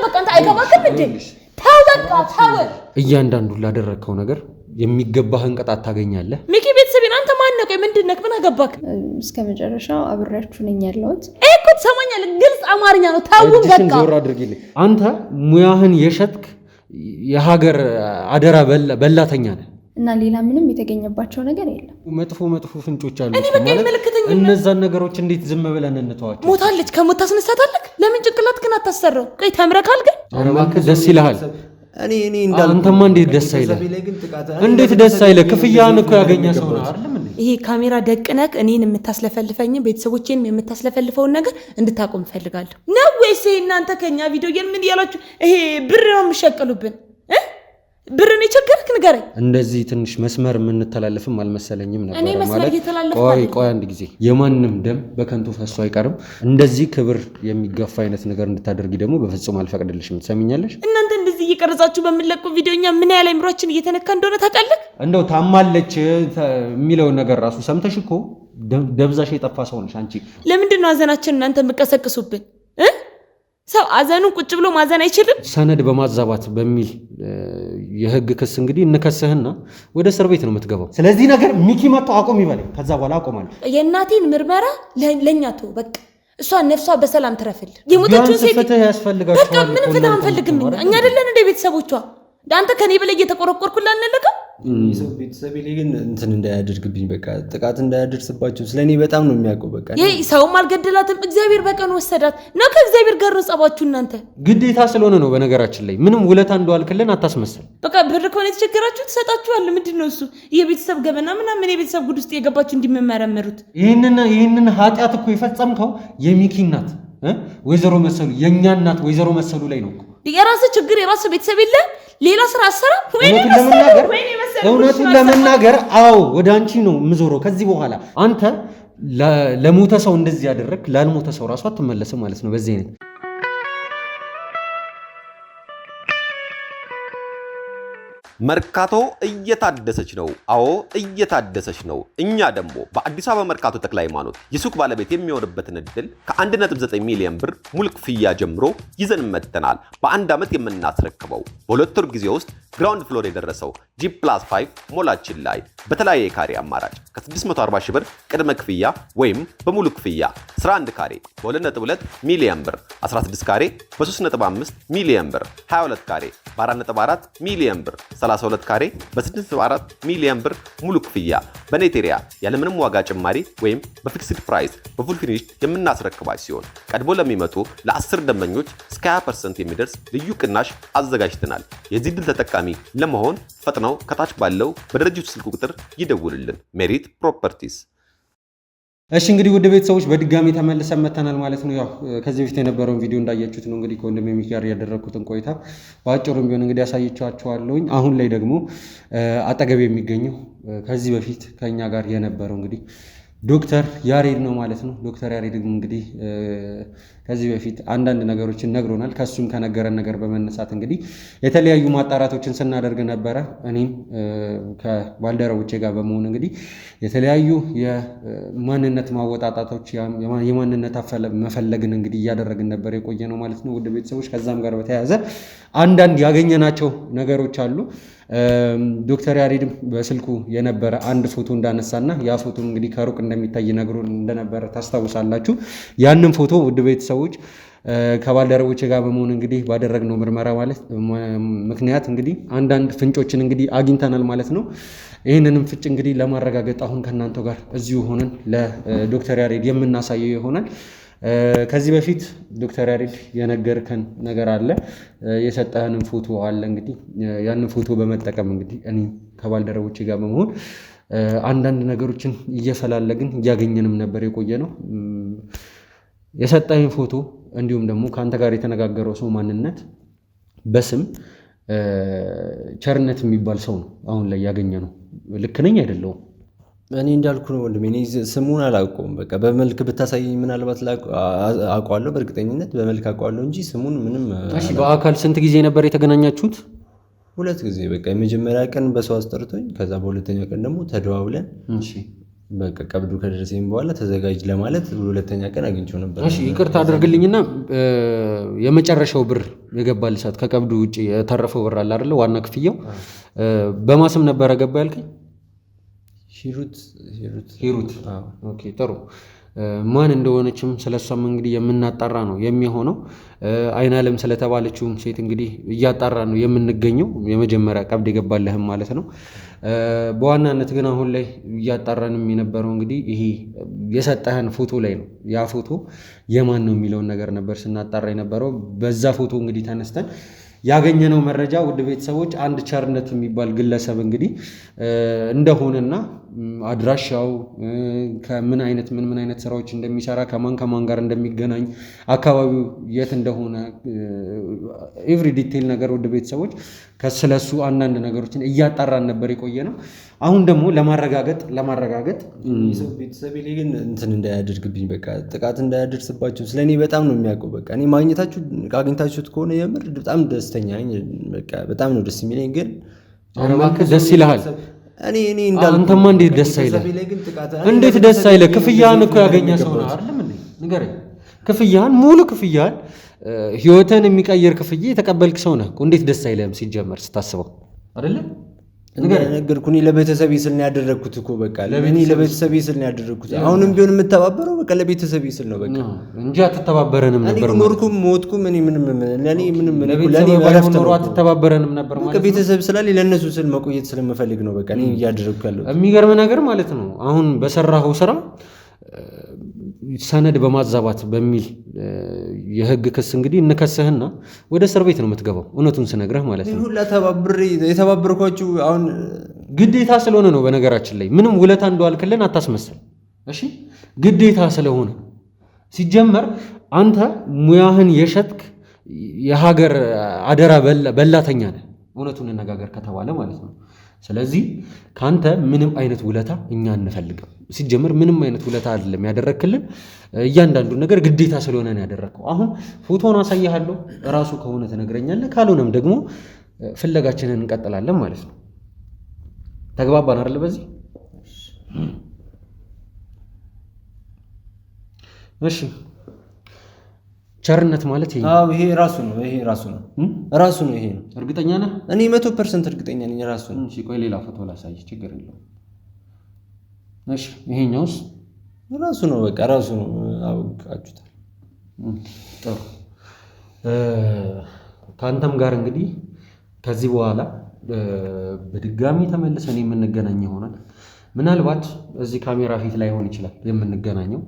በቃ አንተ አይገባክም እንዴ ታው በቃ ታው እያንዳንዱ ላደረከው ነገር የሚገባህን ቅጣት ታገኛለህ ሚኪ ቤተሰቤን አንተ ማን ነው ምን ድነክ ምን አገባክ እስከመጨረሻው አብሬያችሁ ነኝ ያለሁት እኮ ተሰማኛለህ ግልጽ አማርኛ ነው ታው በቃ ዞር አድርጊልኝ አንተ ሙያህን የሸጥክ የሀገር አደራ በላተኛ ነህ እና ሌላ ምንም የተገኘባቸው ነገር የለም መጥፎ ፍንጮች አሉ እኔ በቃ ይመለከተኝ እነዛን ነገሮች እንዴት ዝም ብለን እንተዋቸው ሞታለች ከሞት ታስነሳታለህ ለምን ጭንቅላት ግን አታሰረው ቀይ ተምረካል ግን አረባከ ደስ ይልሃል እኔ እንዳልኩ አንተማ እንዴት ደስ አይልህ እንዴት ደስ አይልህ ክፍያህን እኮ ያገኘ ሰው ነው አይደል ይሄ ካሜራ ደቅነክ እኔን የምታስለፈልፈኝ ቤተሰቦቼን የምታስለፈልፈውን ነገር እንድታቆም ፈልጋለሁ ነው ወይስ እናንተ ከኛ ቪዲዮ ምን ያላችሁ ይሄ ብር ነው የምሸቀሉብን ብርን ይቸገርክ ንገረኝ እንደዚህ ትንሽ መስመር የምንተላለፍም አልመሰለኝም ነበር እኔ መስመር እየተላለፍኩ ቆይ አንድ ጊዜ የማንንም ደም በከንቱ ፈሶ አይቀርም እንደዚህ ክብር የሚገፋ አይነት ነገር እንድታደርጊ ደግሞ በፍጹም አልፈቅድልሽም ትሰሚኛለሽ እናንተ እንደዚህ እየቀረጻችሁ በመለቁ ቪዲዮኛ ምን ያለ ምሮችን እየተነካ እንደሆነ ታውቃለህ እንደው ታማለች የሚለው ነገር ራሱ ሰምተሽ እኮ ደብዛሽ የጠፋ ሰው ነሽ አንቺ ለምንድን ነው አዘናችን እናንተ የምትቀሰቅሱብን ሰው አዘኑን ቁጭ ብሎ ማዘን አይችልም ሰነድ በማዛባት በሚል የህግ ክስ እንግዲህ እንከሰህና ወደ እስር ቤት ነው የምትገባው ስለዚህ ነገር ሚኪ መጥቶ አቆም ይበል ከዛ በኋላ አቆማለሁ የእናቴን ምርመራ ለኛ ተው በቃ እሷ ነፍሷ በሰላም ትረፍል የሞተችው ሴት ፍትህ ያስፈልጋቸዋል በቃ ምን ፍትህ አንፈልግም እኛ አይደለን እንደ ቤተሰቦቿ ዳንተ ከኔ በላይ እየተቆረቆርኩላ አንለቀ ሰው ቤተሰብ ላይ ግን እንትን እንዳያደርግብኝ በቃ ጥቃት እንዳያደርስባቸው ስለኔ በጣም ነው የሚያውቀው በቃ ይሄ ሰውም አልገደላትም እግዚአብሔር በቀን ወሰዳት ነው ከእግዚአብሔር ጋር ነው ጸባችሁ እናንተ ግዴታ ስለሆነ ነው በነገራችን ላይ ምንም ውለታ እንደዋልክልን አታስመስል በቃ ብር ከሆነ የተቸገራችሁ ተሰጣችኋል ምንድነው እሱ የቤተሰብ ገበና ምናምን የቤተሰብ ጉድ ውስጥ የገባችሁ እንዲመመረመሩት ይሄንን ኃጢያት እኮ የፈጸምከው የሚኪ እናት ወይዘሮ መሰሉ የኛ እናት ወይዘሮ መሰሉ ላይ ነው የራስ ችግር የራስ ቤተሰብ የለ ሌላ ስራ አሰራ እውነቱን ለመናገር አዎ ወደ አንቺ ነው ምዞረው ከዚህ በኋላ አንተ ለሞተ ሰው እንደዚህ ያደረክ ላልሞተ ሰው ራሱ አትመለስም ማለት ነው በዚህ አይነት መርካቶ እየታደሰች ነው አዎ እየታደሰች ነው እኛ ደግሞ በአዲስ አበባ መርካቶ ተክለ ሃይማኖት የሱቅ ባለቤት የሚሆንበትን እድል ከ1.9 ሚሊዮን ብር ሙሉ ክፍያ ጀምሮ ይዘን መጥተናል በአንድ ዓመት የምናስረክበው በሁለት ወር ጊዜ ውስጥ ግራውንድ ፍሎር የደረሰው G+5 ሞላችን ላይ በተለያየ ካሬ አማራጭ ከ640 ሺህ ብር ቅድመ ክፍያ ወይም በሙሉ ክፍያ 11 ካሬ በ2.2 ሚሊዮን ብር 16 ካሬ በ3.5 ሚሊዮን ብር 22 ካሬ በ4.4 ሚሊዮን ብር 32 ካሬ በ6.4 ሚሊዮን ብር ሙሉ ክፍያ በኔቴሪያ ያለምንም ዋጋ ጭማሪ ወይም በፊክስድ ፕራይስ በፉል ፊኒሽ የምናስረክባችሁ ሲሆን ቀድሞ ለሚመጡ ለ10 ደንበኞች እስከ 20% የሚደርስ ልዩ ቅናሽ አዘጋጅተናል የዚህ ድል ተጠቃሚ ለመሆን ፈጥነው ከታች ባለው በድርጅቱ ስልክ ቁጥር ይደውሉልን ሜሪት ፕሮፐርቲስ እሺ እንግዲህ ወደ ቤተሰቦች በድጋሚ ተመልሰን መተናል ማለት ነው ያው ከዚህ በፊት የነበረውን ቪዲዮ እንዳያችሁት ነው እንግዲህ ከወንድሜ ሚኪ ጋር ያደረኩትን ቆይታ ባጭሩም ቢሆን እንግዲህ ያሳየቻችኋለሁኝ አሁን ላይ ደግሞ አጠገብ የሚገኘው ከዚህ በፊት ከኛ ጋር የነበረው እንግዲህ ዶክተር ያሬድ ነው ማለት ነው ዶክተር ያሬድ እንግዲህ ከዚህ በፊት አንዳንድ ነገሮችን ነግሮናል ከሱም ከነገረን ነገር በመነሳት እንግዲህ የተለያዩ ማጣራቶችን ስናደርግ ነበር እኔም ከባልደረቦቼ ጋር በመሆን እንግዲህ የተለያዩ የማንነት ማወጣጣቶች የማንነት መፈለግን እንግዲህ እያደረግን ነበር የቆየ ነው ማለት ነው ወደ ቤተሰቦች ከዛም ጋር በተያያዘ አንዳንድ ያገኘናቸው ነገሮች አሉ ዶክተር ያሬድም በስልኩ የነበረ አንድ ፎቶ እንዳነሳና ያ ፎቶ እንግዲህ ከሩቅ እንደሚታይ ነግሮን እንደነበረ ታስታውሳላችሁ ያንን ፎቶ ውድ ቤተሰቦች ከባልደረቦቼ ጋር በመሆን እንግዲህ ባደረግነው ምርመራ ማለት ምክንያት እንግዲህ አንዳንድ ፍንጮችን እንግዲህ አግኝተናል ማለት ነው ይህንንም ፍንጭ እንግዲህ ለማረጋገጥ አሁን ከእናንተ ጋር እዚሁ ሆነን ለዶክተር ያሬድ የምናሳየው ይሆናል ከዚህ በፊት ዶክተር ያሬድ የነገርከን ነገር አለ የሰጠህንን ፎቶ አለ እንግዲህ ያንን ፎቶ በመጠቀም እንግዲህ እኔ ከባልደረቦቼ ጋር በመሆን አንዳንድ ነገሮችን እየፈላለግን እያገኘንም ነበር የቆየ ነው የሰጠህን ፎቶ እንዲሁም ደግሞ ካንተ ጋር የተነጋገረው ሰው ማንነት በስም ቸርነት የሚባል ሰው ነው አሁን ላይ ያገኘ ነው ልክ ነኝ አይደለም እኔ እንዳልኩ ነው ወንድሜ እኔ ስሙን አላውቀውም በቃ በመልክ ብታሳይኝ ምናልባት አውቀዋለሁ በእርግጠኝነት በመልክ አውቀዋለሁ እንጂ ስሙን ምንም እሺ በአካል ስንት ጊዜ ነበር የተገናኛችሁት ሁለት ጊዜ በቃ የመጀመሪያ ቀን በሰው አስጠርቶኝ ከዛ በሁለተኛው ቀን ደግሞ ተደዋውለን እሺ በቃ ቀብዱ ከደረሰኝ በኋላ ተዘጋጅ ለማለት ሁለተኛ ቀን አግኝቼው ነበር። እሺ ይቅርታ አድርግልኝና የመጨረሻው ብር የገባልህ ሰዓት ከቀብዱ ውጪ የተረፈው ብር አለ አይደለ? ዋና ክፍያው በማስም ነበረ ገባ ያልከኝ? ሂሩት። ኦኬ ጥሩ። ማን እንደሆነችም ስለሷም እንግዲህ የምናጣራ ነው የሚሆነው። አይናለም ስለተባለችውም ሴት እንግዲህ እያጣራ ነው የምንገኘው። የመጀመሪያ ቀብድ የገባልህም ማለት ነው። በዋናነት ግን አሁን ላይ እያጣራንም የነበረው እንግዲህ ይሄ የሰጠህን ፎቶ ላይ ነው። ያ ፎቶ የማን ነው የሚለውን ነገር ነበር ስናጣራ የነበረው። በዛ ፎቶ እንግዲህ ተነስተን ያገኘነው መረጃ ውድ ቤተሰቦች አንድ ቸርነት የሚባል ግለሰብ እንግዲህ እንደሆነና አድራሻው ከምን አይነት ስራዎች እንደሚሰራ ከማን ጋር እንደሚገናኝ አካባቢው የት እንደሆነ ኤቭሪ ዲቴይል ነገር ውድ ቤተሰቦች ከስለሱ አንዳንድ ነገሮችን እያጣራን ነበር የቆየ ነው። አሁን ደግሞ ለማረጋገጥ ቤተሰቤ ላይ ግን እንትን እንዳያደርግብኝ በቃ ጥቃት እንዳያደርስባቸው ስለኔ በጣም ነው የሚያውቀው። በቃ እኔ አግኝታችሁት ከሆነ የምር በጣም ደስተኛ ነኝ። በቃ በጣም ነው ደስ የሚለኝ። ግን ደስ ይልሃል? እኔ አንተማ እንዴት ደስ አይልህ? እንዴት ደስ አይልህ? ክፍያህን እኮ ያገኘ ሰው ነው አይደለም እንዴ? ንገረኝ። ክፍያህን ሙሉ ክፍያህን ህይወትን የሚቀይር ክፍያ የተቀበልክ ሰው ነህ እኮ። እንዴት ደስ አይልህም ሲጀመር ስታስበው አይደለም? ነገርኩህ። እኔ ለቤተሰቤ ስል ነው ያደረግኩት እኮ በቃ እኔ ለቤተሰቤ ስል ነው ያደረግኩት። አሁንም ቢሆን የምተባበረው በቃ ለቤተሰቤ ስል ነው በቃ እንጂ አትተባበረንም ነበር። ኖርኩም ሞትኩም እኔ ምንም ለኔ ኖሮ አትተባበረንም ነበር ማለት ነው። ቤተሰብ ስላለኝ ለእነሱ ስል መቆየት ስለምፈልግ ነው በቃ እኔ እያደረግኩ ያለው። የሚገርም ነገር ማለት ነው አሁን በሰራኸው ስራ ሰነድ በማዛባት በሚል የህግ ክስ እንግዲህ እንከስህና ወደ እስር ቤት ነው የምትገባው። እውነቱን ስነግረህ ማለት ነው። ሁላ የተባበርኳችሁ አሁን ግዴታ ስለሆነ ነው። በነገራችን ላይ ምንም ውለታ እንደዋልክልን አታስመስል እሺ። ግዴታ ስለሆነ ሲጀመር አንተ ሙያህን የሸጥክ የሀገር አደራ በላተኛ ነህ። እውነቱን እንነጋገር ከተባለ ማለት ነው። ስለዚህ ካንተ ምንም አይነት ውለታ እኛ አንፈልግም። ሲጀመር ምንም አይነት ውለታ አይደለም ያደረክልን። እያንዳንዱ ነገር ግዴታ ስለሆነ ነው ያደረከው። አሁን ፎቶን አሳያለሁ፣ እራሱ ከሆነ ትነግረኛለህ፣ ካልሆነም ደግሞ ፍለጋችንን እንቀጥላለን ማለት ነው። ተግባባን አይደል? በዚህ እሺ። ቸርነት ማለት ይሄ ራሱ ነው። ይሄ ነው። እርግጠኛ ነህ? እኔ 100% እርግጠኛ ነኝ ራሱ ነው። እሺ ቆይ ሌላ ፎቶ ላሳይህ፣ ችግር የለውም። እሺ ይሄኛውስ ራሱ ነው። በቃ ራሱ ነው። አውቃችሁታል። ጥሩ። ከአንተም ጋር እንግዲህ ከዚህ በኋላ በድጋሚ ተመልሰን የምንገናኝ ይሆናል። ምናልባት እዚህ ካሜራ ፊት ላይሆን ይችላል የምንገናኘው።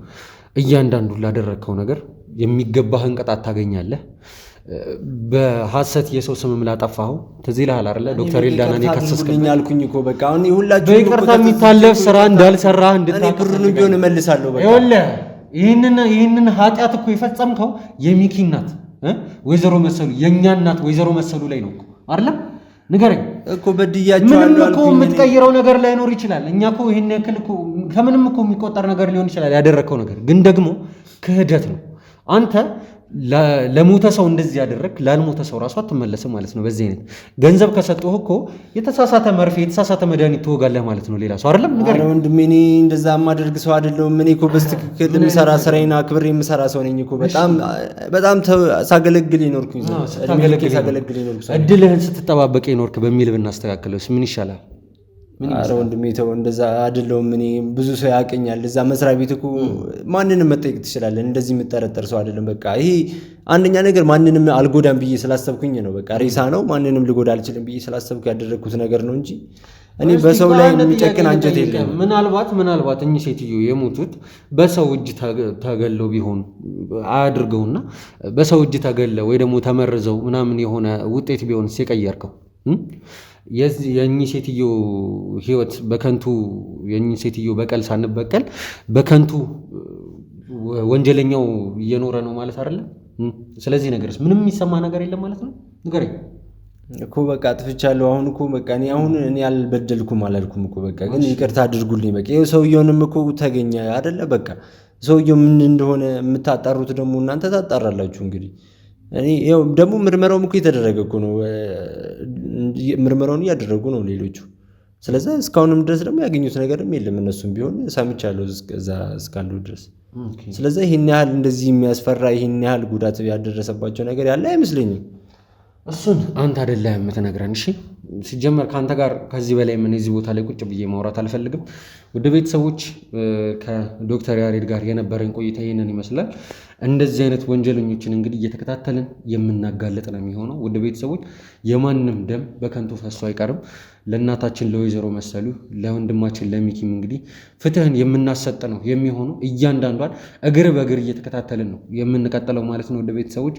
እያንዳንዱ ላደረግከው ነገር የሚገባህን ቅጣት ታገኛለህ። በሐሰት የሰው ስምም ላጠፋኸው ትዝ ይልሃል አይደለ? ዶክተር ኤልዳናን የከሰስከኝ አልኩኝ እኮ በቃ አሁን ሁላችሁ በይቅርታ የሚታለፍ ስራ እንዳልሰራህ እንድታውቅ ብሩንም ቢሆን እመልሳለሁ። በቃ ይኸውልህ ይህንን ኃጢአት እኮ የፈጸምከው የሚኪ እናት ወይዘሮ መሰሉ የእኛ እናት ወይዘሮ መሰሉ ላይ ነው አይደለም? ንገረኝ እኮ በድያቸዋለሁ። ምንም እኮ የምትቀይረው ነገር ላይኖር ይችላል። እኛ እኮ ይሄን ያክል እኮ ከምንም እኮ የሚቆጠር ነገር ሊሆን ይችላል ያደረግከው ነገር፣ ግን ደግሞ ክህደት ነው። አንተ ለሞተ ሰው እንደዚህ ያደረግ ላልሞተ ሰው ራሱ አትመለስም ማለት ነው። በዚህ አይነት ገንዘብ ከሰጠሁ እኮ የተሳሳተ መርፌ የተሳሳተ መድኃኒት ትወጋለህ ማለት ነው። ሌላ ሰው አይደለም። ንገረኝ ወንድሜ፣ እኔ እንደዛ የማደርግ ሰው አይደለሁም። እኔ እኮ በስትክክል የምሰራ ስራዬን አክብሬ የምሰራ ሰው ነኝ እኮ። በጣም ሳገለግል ይኖርኩኝ። እድልህን ስትጠባበቅ ይኖርክ በሚል ብናስተካክለውስ ምን ይሻላል? አረ ወንድሜ ተው፣ እንደዛ አይደለሁም። እኔ ብዙ ሰው ያቀኛል እዛ መስሪያ ቤት እኮ ማንንም መጠየቅ ትችላለህ። እንደዚህ የምጠረጠር ሰው አይደለም። በቃ ይሄ አንደኛ ነገር ማንንም አልጎዳም ብዬ ስላሰብኩኝ ነው። በቃ ሬሳ ነው፣ ማንንም ልጎዳ አልችልም ብዬ ስላሰብኩ ያደረግኩት ነገር ነው እንጂ እኔ በሰው ላይ የሚጨክን አንጀት የለም። ምናልባት እኚህ ሴትዮ የሞቱት በሰው እጅ ተገለው ቢሆን አያድርገውና በሰው እጅ ተገለው ወይ ደግሞ ተመርዘው ምናምን የሆነ ውጤት ቢሆንስ የቀየርከው የእኚህ ሴትዮ ህይወት በከንቱ የእኚህ ሴትዮ በቀል ሳንበቀል በከንቱ ወንጀለኛው እየኖረ ነው ማለት አይደለም። ስለዚህ ነገርስ ምንም የሚሰማ ነገር የለም ማለት ነው። ንገረኝ እኮ በቃ አጥፍቻለሁ። አሁን እኮ በቃ እኔ አልበደልኩም አላልኩም እኮ በቃ ግን ይቅርታ አድርጉልኝ። በቃ ይኸው ሰውየውንም እኮ ተገኘ አይደለ? በቃ ሰውየው ምን እንደሆነ የምታጣሩት ደግሞ እናንተ ታጣራላችሁ እንግዲህ። እኔ ይኸው ደግሞ ምርመራውም እኮ የተደረገ እኮ ነው። ምርመራውን እያደረጉ ነው ሌሎቹ። ስለዚህ እስካሁንም ድረስ ደግሞ ያገኙት ነገርም የለም። እነሱም ቢሆን ሰምቻለሁ እዛ እስካሉ ድረስ። ስለዚህ ይህን ያህል እንደዚህ የሚያስፈራ ይህን ያህል ጉዳት ያደረሰባቸው ነገር ያለ አይመስለኝም። እሱን አንተ አይደለህ የምትነግረን። እሺ ሲጀመር ከአንተ ጋር ከዚህ በላይ ምን እዚህ ቦታ ላይ ቁጭ ብዬ ማውራት አልፈልግም። ወደ ቤተሰቦች ከዶክተር ያሬድ ጋር የነበረን ቆይታ ይህንን ይመስላል። እንደዚህ አይነት ወንጀለኞችን እንግዲህ እየተከታተልን የምናጋለጥ ነው የሚሆነው። ወደ ቤተሰቦች የማንም ደም በከንቱ ፈሶ አይቀርም። ለእናታችን ለወይዘሮ መሰሉ ለወንድማችን ለሚኪም እንግዲህ ፍትህን የምናሰጥ ነው የሚሆነው። እያንዳንዷን እግር በእግር እየተከታተልን ነው የምንቀጥለው ማለት ነው። ወደ ቤተሰቦች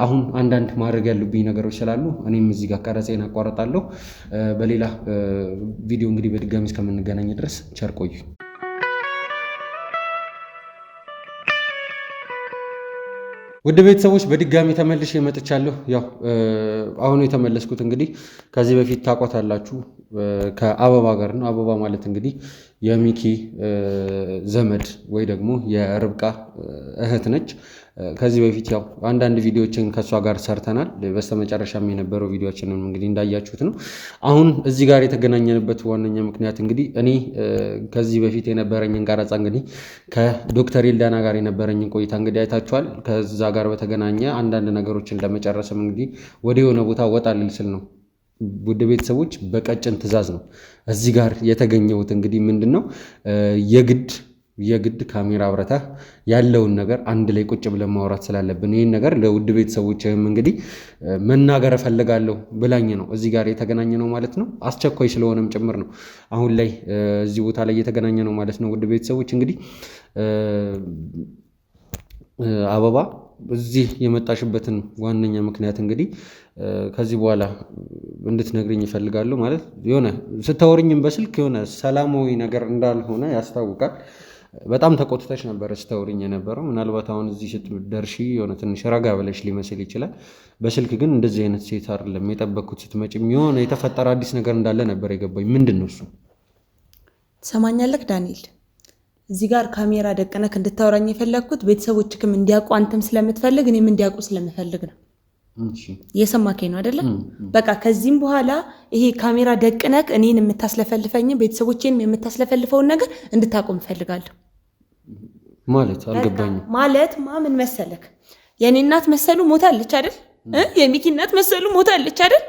አሁን አንዳንድ ማድረግ ያሉብኝ ነገሮች ስላሉ እኔም እዚህ ጋር ቀረጼን አቋርጣለሁ። በሌላ ቪዲዮ እንግዲህ በድጋሚ እስከምንገናኝ ድረስ ቸር ቆዩ። ውድ ቤተሰቦች በድጋሚ ተመልሼ መጥቻለሁ። ያው አሁን የተመለስኩት እንግዲህ ከዚህ በፊት ታውቋታላችሁ ከአበባ ጋር ነው። አበባ ማለት እንግዲህ የሚኪ ዘመድ ወይ ደግሞ የርብቃ እህት ነች። ከዚህ በፊት ያው አንዳንድ ቪዲዮችን ከሷ ጋር ሰርተናል። በስተመጨረሻም የነበረው ቪዲዮችንም እንግዲህ እንዳያችሁት ነው። አሁን እዚህ ጋር የተገናኘንበት ዋነኛ ምክንያት እንግዲህ እኔ ከዚህ በፊት የነበረኝን ቀረጻ እንግዲህ ከዶክተር ኤልዳና ጋር የነበረኝን ቆይታ እንግዲህ አይታችኋል። ከዛ ጋር በተገናኘ አንዳንድ ነገሮችን ለመጨረስም እንግዲህ ወደ የሆነ ቦታ ወጣ ልል ስል ነው ውድ ቤተሰቦች በቀጭን ትዕዛዝ ነው እዚህ ጋር የተገኘሁት። እንግዲህ ምንድነው የግድ ካሜራ አብረተህ ያለውን ነገር አንድ ላይ ቁጭ ብለን ማውራት ስላለብን ይህን ነገር ለውድ ቤተሰቦችም እንግዲህ መናገር እፈልጋለሁ ብላኝ ነው እዚህ ጋር የተገናኘ ነው ማለት ነው። አስቸኳይ ስለሆነም ጭምር ነው አሁን ላይ እዚህ ቦታ ላይ የተገናኘ ነው ማለት ነው። ውድ ቤተሰቦች እንግዲህ አበባ እዚህ የመጣሽበትን ዋነኛ ምክንያት እንግዲህ ከዚህ በኋላ እንድትነግርኝ ይፈልጋለሁ። ማለት የሆነ ስታወሪኝም በስልክ የሆነ ሰላማዊ ነገር እንዳልሆነ ያስታውቃል። በጣም ተቆጥተሽ ነበር ስታወሪኝ የነበረው። ምናልባት አሁን እዚህ ስትደርሺ የሆነ ትንሽ ረጋ ብለሽ ሊመስል ይችላል። በስልክ ግን እንደዚህ አይነት ሴት አይደለም የጠበቅኩት። ስትመጪም የሆነ የተፈጠረ አዲስ ነገር እንዳለ ነበር የገባኝ። ምንድን ነው እሱ? ትሰማኛለህ ዳንኤል? እዚህ ጋር ካሜራ ደቅነክ እንድታወራኝ የፈለግኩት ቤተሰቦችክም እንዲያውቁ አንተም ስለምትፈልግ እኔም እንዲያውቁ ስለምፈልግ ነው። እየሰማከኝ ነው አይደለ? በቃ ከዚህም በኋላ ይሄ ካሜራ ደቅነክ እኔን የምታስለፈልፈኝ ቤተሰቦቼንም የምታስለፈልፈውን ነገር እንድታቆም እፈልጋለሁ። ማለት አልገባኝም። ማለት ምን መሰለክ፣ የኔ እናት መሰሉ ሞታለች አይደል? የሚኪ እናት መሰሉ ሞታለች አይደል?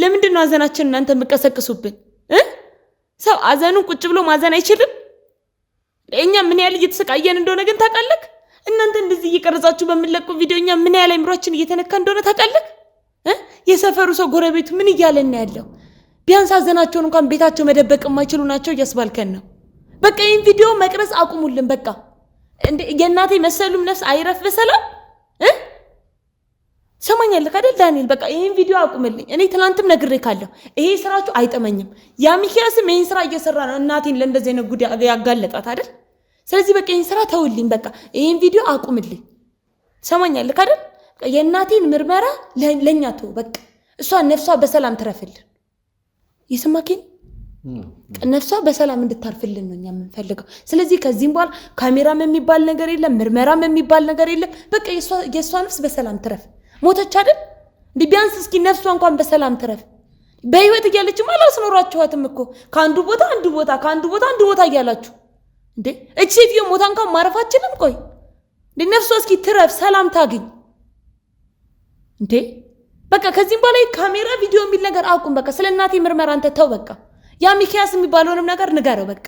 ለምንድን ነው ሀዘናችንን እናንተ የምትቀሰቅሱብን? ሰው ሀዘኑን ቁጭ ብሎ ማዘን አይችልም? እኛ ምን ያህል እየተሰቃየን እንደሆነ ግን ታውቃለህ? እናንተ እንደዚህ እየቀረጻችሁ በሚለቁ ቪዲዮኛ ምን ያህል አይምሮአችን እየተነካ እንደሆነ ታውቃለህ? የሰፈሩ ሰው ጎረቤቱ ምን እያለን ያለው? ቢያንስ ሀዘናቸውን እንኳን ቤታቸው መደበቅ የማይችሉ ናቸው እያስባልከን ነው። በቃ ይህን ቪዲዮ መቅረጽ አቁሙልን። በቃ የእናቴ መሰሉም ነፍስ አይረፍ በሰላም። ሰማኛለህ አይደል ዳንኤል? በቃ ይህን ቪዲዮ አቁምልኝ። እኔ ትናንትም ነግሬካለሁ፣ ይሄ ስራችሁ አይጠመኝም። ያ ሚኪያስም ይህን ስራ እየሰራ ነው እናቴን ለእንደዚህ አይነት ጉዳይ ያጋለጣት አይደል? ስለዚህ በቃ ይህን ስራ ተውልኝ። በቃ ይህን ቪዲዮ አቁምልኝ። ሰማኛለህ አይደል? የእናቴን ምርመራ ለእኛ ተው። በቃ እሷ ነፍሷ በሰላም ትረፍልን። የሰማከኝ? ነፍሷ በሰላም እንድታርፍልን ነው እኛ የምንፈልገው። ስለዚህ ከዚህም በኋላ ካሜራም የሚባል ነገር የለም፣ ምርመራም የሚባል ነገር የለም። በቃ የእሷ ነፍስ በሰላም ትረፍ። ሞተች አይደል? ቢያንስ እስኪ ነፍሷ እንኳን በሰላም ትረፍ። በህይወት እያለችም አላስኖራችኋትም እኮ ከአንዱ ቦታ አንዱ ቦታ ከአንዱ ቦታ አንዱ ቦታ እያላችሁ እንዴ። እቺ ሴትዮ ሞታ እንኳን ማረፋችንም ቆይ እንዴ፣ ነፍሷ እስኪ ትረፍ፣ ሰላም ታግኝ እንዴ። በቃ ከዚህም በላይ ካሜራ ቪዲዮ የሚል ነገር አቁም። በቃ ስለ እናቴ ምርመራ አንተ ተው። በቃ ያ ሚኪያስ የሚባለውንም ነገር ንገረው። በቃ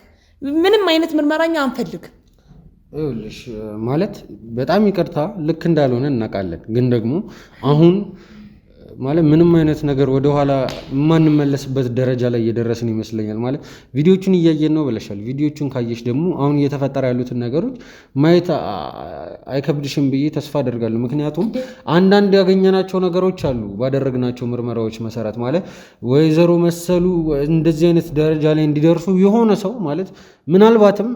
ምንም አይነት ምርመራኛ አንፈልግ። ይኸውልሽ ማለት በጣም ይቅርታ ልክ እንዳልሆነ እናውቃለን። ግን ደግሞ አሁን ማለት ምንም አይነት ነገር ወደኋላ የማንመለስበት ደረጃ ላይ እየደረስን ይመስለኛል። ማለት ቪዲዮቹን እያየን ነው ብለሻል። ቪዲዮቹን ካየሽ ደግሞ አሁን እየተፈጠረ ያሉትን ነገሮች ማየት አይከብድሽም ብዬ ተስፋ አደርጋለሁ። ምክንያቱም አንዳንድ ያገኘናቸው ነገሮች አሉ ባደረግናቸው ምርመራዎች መሰረት ማለት ወይዘሮ መሰሉ እንደዚህ አይነት ደረጃ ላይ እንዲደርሱ የሆነ ሰው ማለት ምናልባትም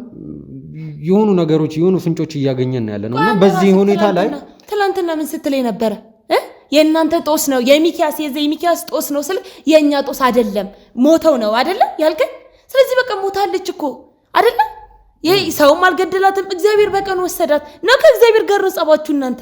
የሆኑ ነገሮች የሆኑ ፍንጮች እያገኘን ያለ ነው እና በዚህ ሁኔታ ላይ ትላንትና ምን ስትለኝ ነበረ? የእናንተ ጦስ ነው የሚኪያስ ጦስ ነው ስለ የእኛ ጦስ አይደለም፣ ሞተው ነው አይደለ ያልከኝ? ስለዚህ በቃ ሞታለች እኮ አይደለ? ይሄ ሰውም አልገደላትም እግዚአብሔር በቀን ወሰዳት ነው ከእግዚአብሔር ጋር ነው ጸባችሁ እናንተ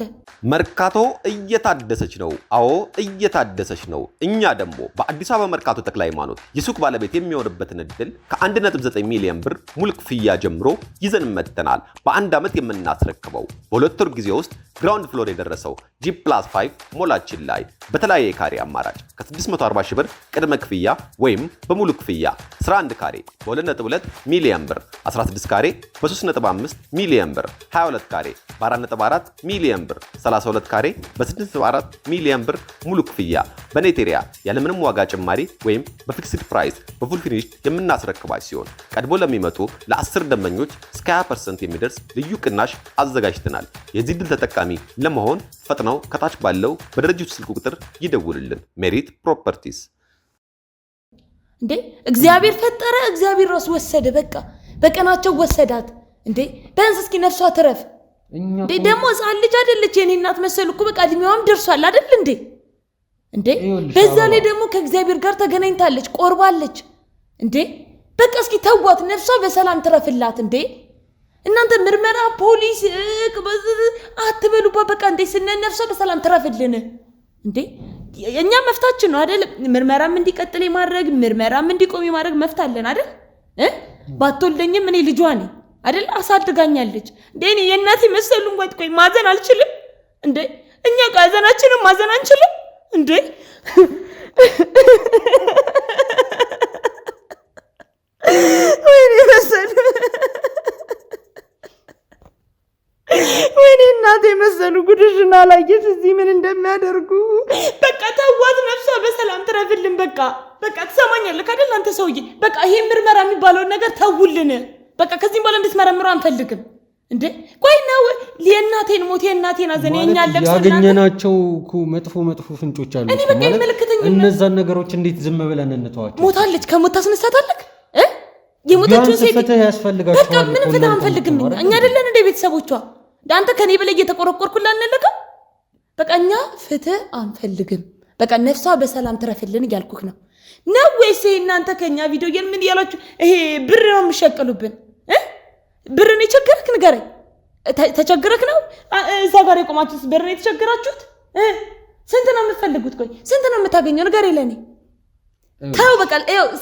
መርካቶ እየታደሰች ነው አዎ እየታደሰች ነው እኛ ደግሞ በአዲስ አበባ መርካቶ ተክለ ሃይማኖት የሱቅ ባለቤት የሚሆንበትን እድል ከ1.9 ሚሊዮን ብር ሙሉ ክፍያ ጀምሮ ይዘን መጥተናል በአንድ ዓመት የምናስረክበው በሁለት ወር ጊዜ ውስጥ ግራውንድ ፍሎር የደረሰው G+5 ሞላችን ላይ በተለያየ ካሬ አማራጭ ከ640 ሺህ ብር ቅድመ ክፍያ ወይም በሙሉ ክፍያ 11 ካሬ በ2.2 ሚሊዮን ብር 16 ካሬ በ3.5 ሚሊዮን ብር 22 ካሬ በ4.4 ሚሊዮን ብር 32 ካሬ በ6.4 ሚሊዮን ብር ሙሉ ክፍያ በኔቴሪያ ያለምንም ዋጋ ጭማሪ ወይም በፊክስድ ፕራይስ በፉል ፊኒሽ የምናስረክባች ሲሆን ቀድሞ ለሚመጡ ለ10 ደንበኞች እስከ 20% የሚደርስ ልዩ ቅናሽ አዘጋጅተናል። የዚህ ድል ተጠቃሚ ለመሆን ፈጥነው ከታች ባለው በድርጅቱ ስልክ ቁጥር ይደውሉልን። ሜሪት ፕሮፐርቲስ። እንዴ እግዚአብሔር ፈጠረ እግዚአብሔር ራስ ወሰደ በቀናቸው ወሰዳት እንዴ ቢያንስ እስኪ ነፍሷ ትረፍ እንዴ ደግሞ ሕፃን ልጅ አይደለች የኔ እናት መሰል እኮ በቃ እድሜዋም ደርሷል አይደል እንዴ በዛ ላይ ደግሞ ከእግዚአብሔር ጋር ተገናኝታለች ቆርባለች እንዴ በቃ እስኪ ተዋት ነፍሷ በሰላም ትረፍላት እንዴ እናንተ ምርመራ ፖሊስ አትበሉባ በቃ እንዴ ነፍሷ በሰላም ትረፍልን እንዴ እኛ መፍታችን ነው አይደል ምርመራም እንዲቀጥል ማድረግ ምርመራም እንዲቆም ማድረግ መፍታለን አይደል ባትወልደኝም እኔ ልጇ ነኝ አይደል አሳድጋኛለች እንዴ እኔ የእናቴ መሰሉን ቆይ ማዘን አልችልም እንዴ እኛ ጋዘናችንም ማዘን አንችልም እንዴ ወይኔ መሰሉ ወይኔ እናቴ መሰሉ ጉድሽና ላየሽ እዚህ ምን እንደሚያደርጉ በቃ ተዋት ነፍሷ በሰላም ትረፍልን በቃ ትሰማኛለህ አይደል አንተ ሰውዬ በቃ ይሄ ምርመራ የሚባለው ነገር ተውልን በቃ ከዚህም በኋላ እንድትመረምሩ አንፈልግም እንዴ ቆይ ነው የእናቴን ሞት የእናቴን አዘን የኛለቅ ሰው ያገኘናቸው እኮ መጥፎ ፍንጮች አሉ ማለት እነዛን ነገሮች እንዴት ዝም ብለን እንተዋቸው ሞታለች ከሞት ታስነሳታለህ የሞተችው ሴት ፍትህ ያስፈልጋቸዋል በቃ ምን ፍትህ አንፈልግም እኛ አይደለን እንደ ቤተሰቦቿ ዳንተ ከኔ በላይ እየተቆረቆርኩላን ነለከ በቃ እኛ ፍትህ አንፈልግም በቃ ነፍሷ በሰላም ትረፍልን እያልኩክ ነው ወይስ እናንተ ከኛ ቪዲዮ ምን ያላችሁ ይሄ ብር ነው የምትሸቀሉብን ብር ነው የቸገረክ ንገረኝ ተቸገረክ ነው እዛ ጋር የቆማችሁት ብር ነው የተቸገራችሁት ስንት ነው የምትፈልጉት ቆይ ስንት ነው የምታገኘው ንገረኝ ለኔ ታው በቃ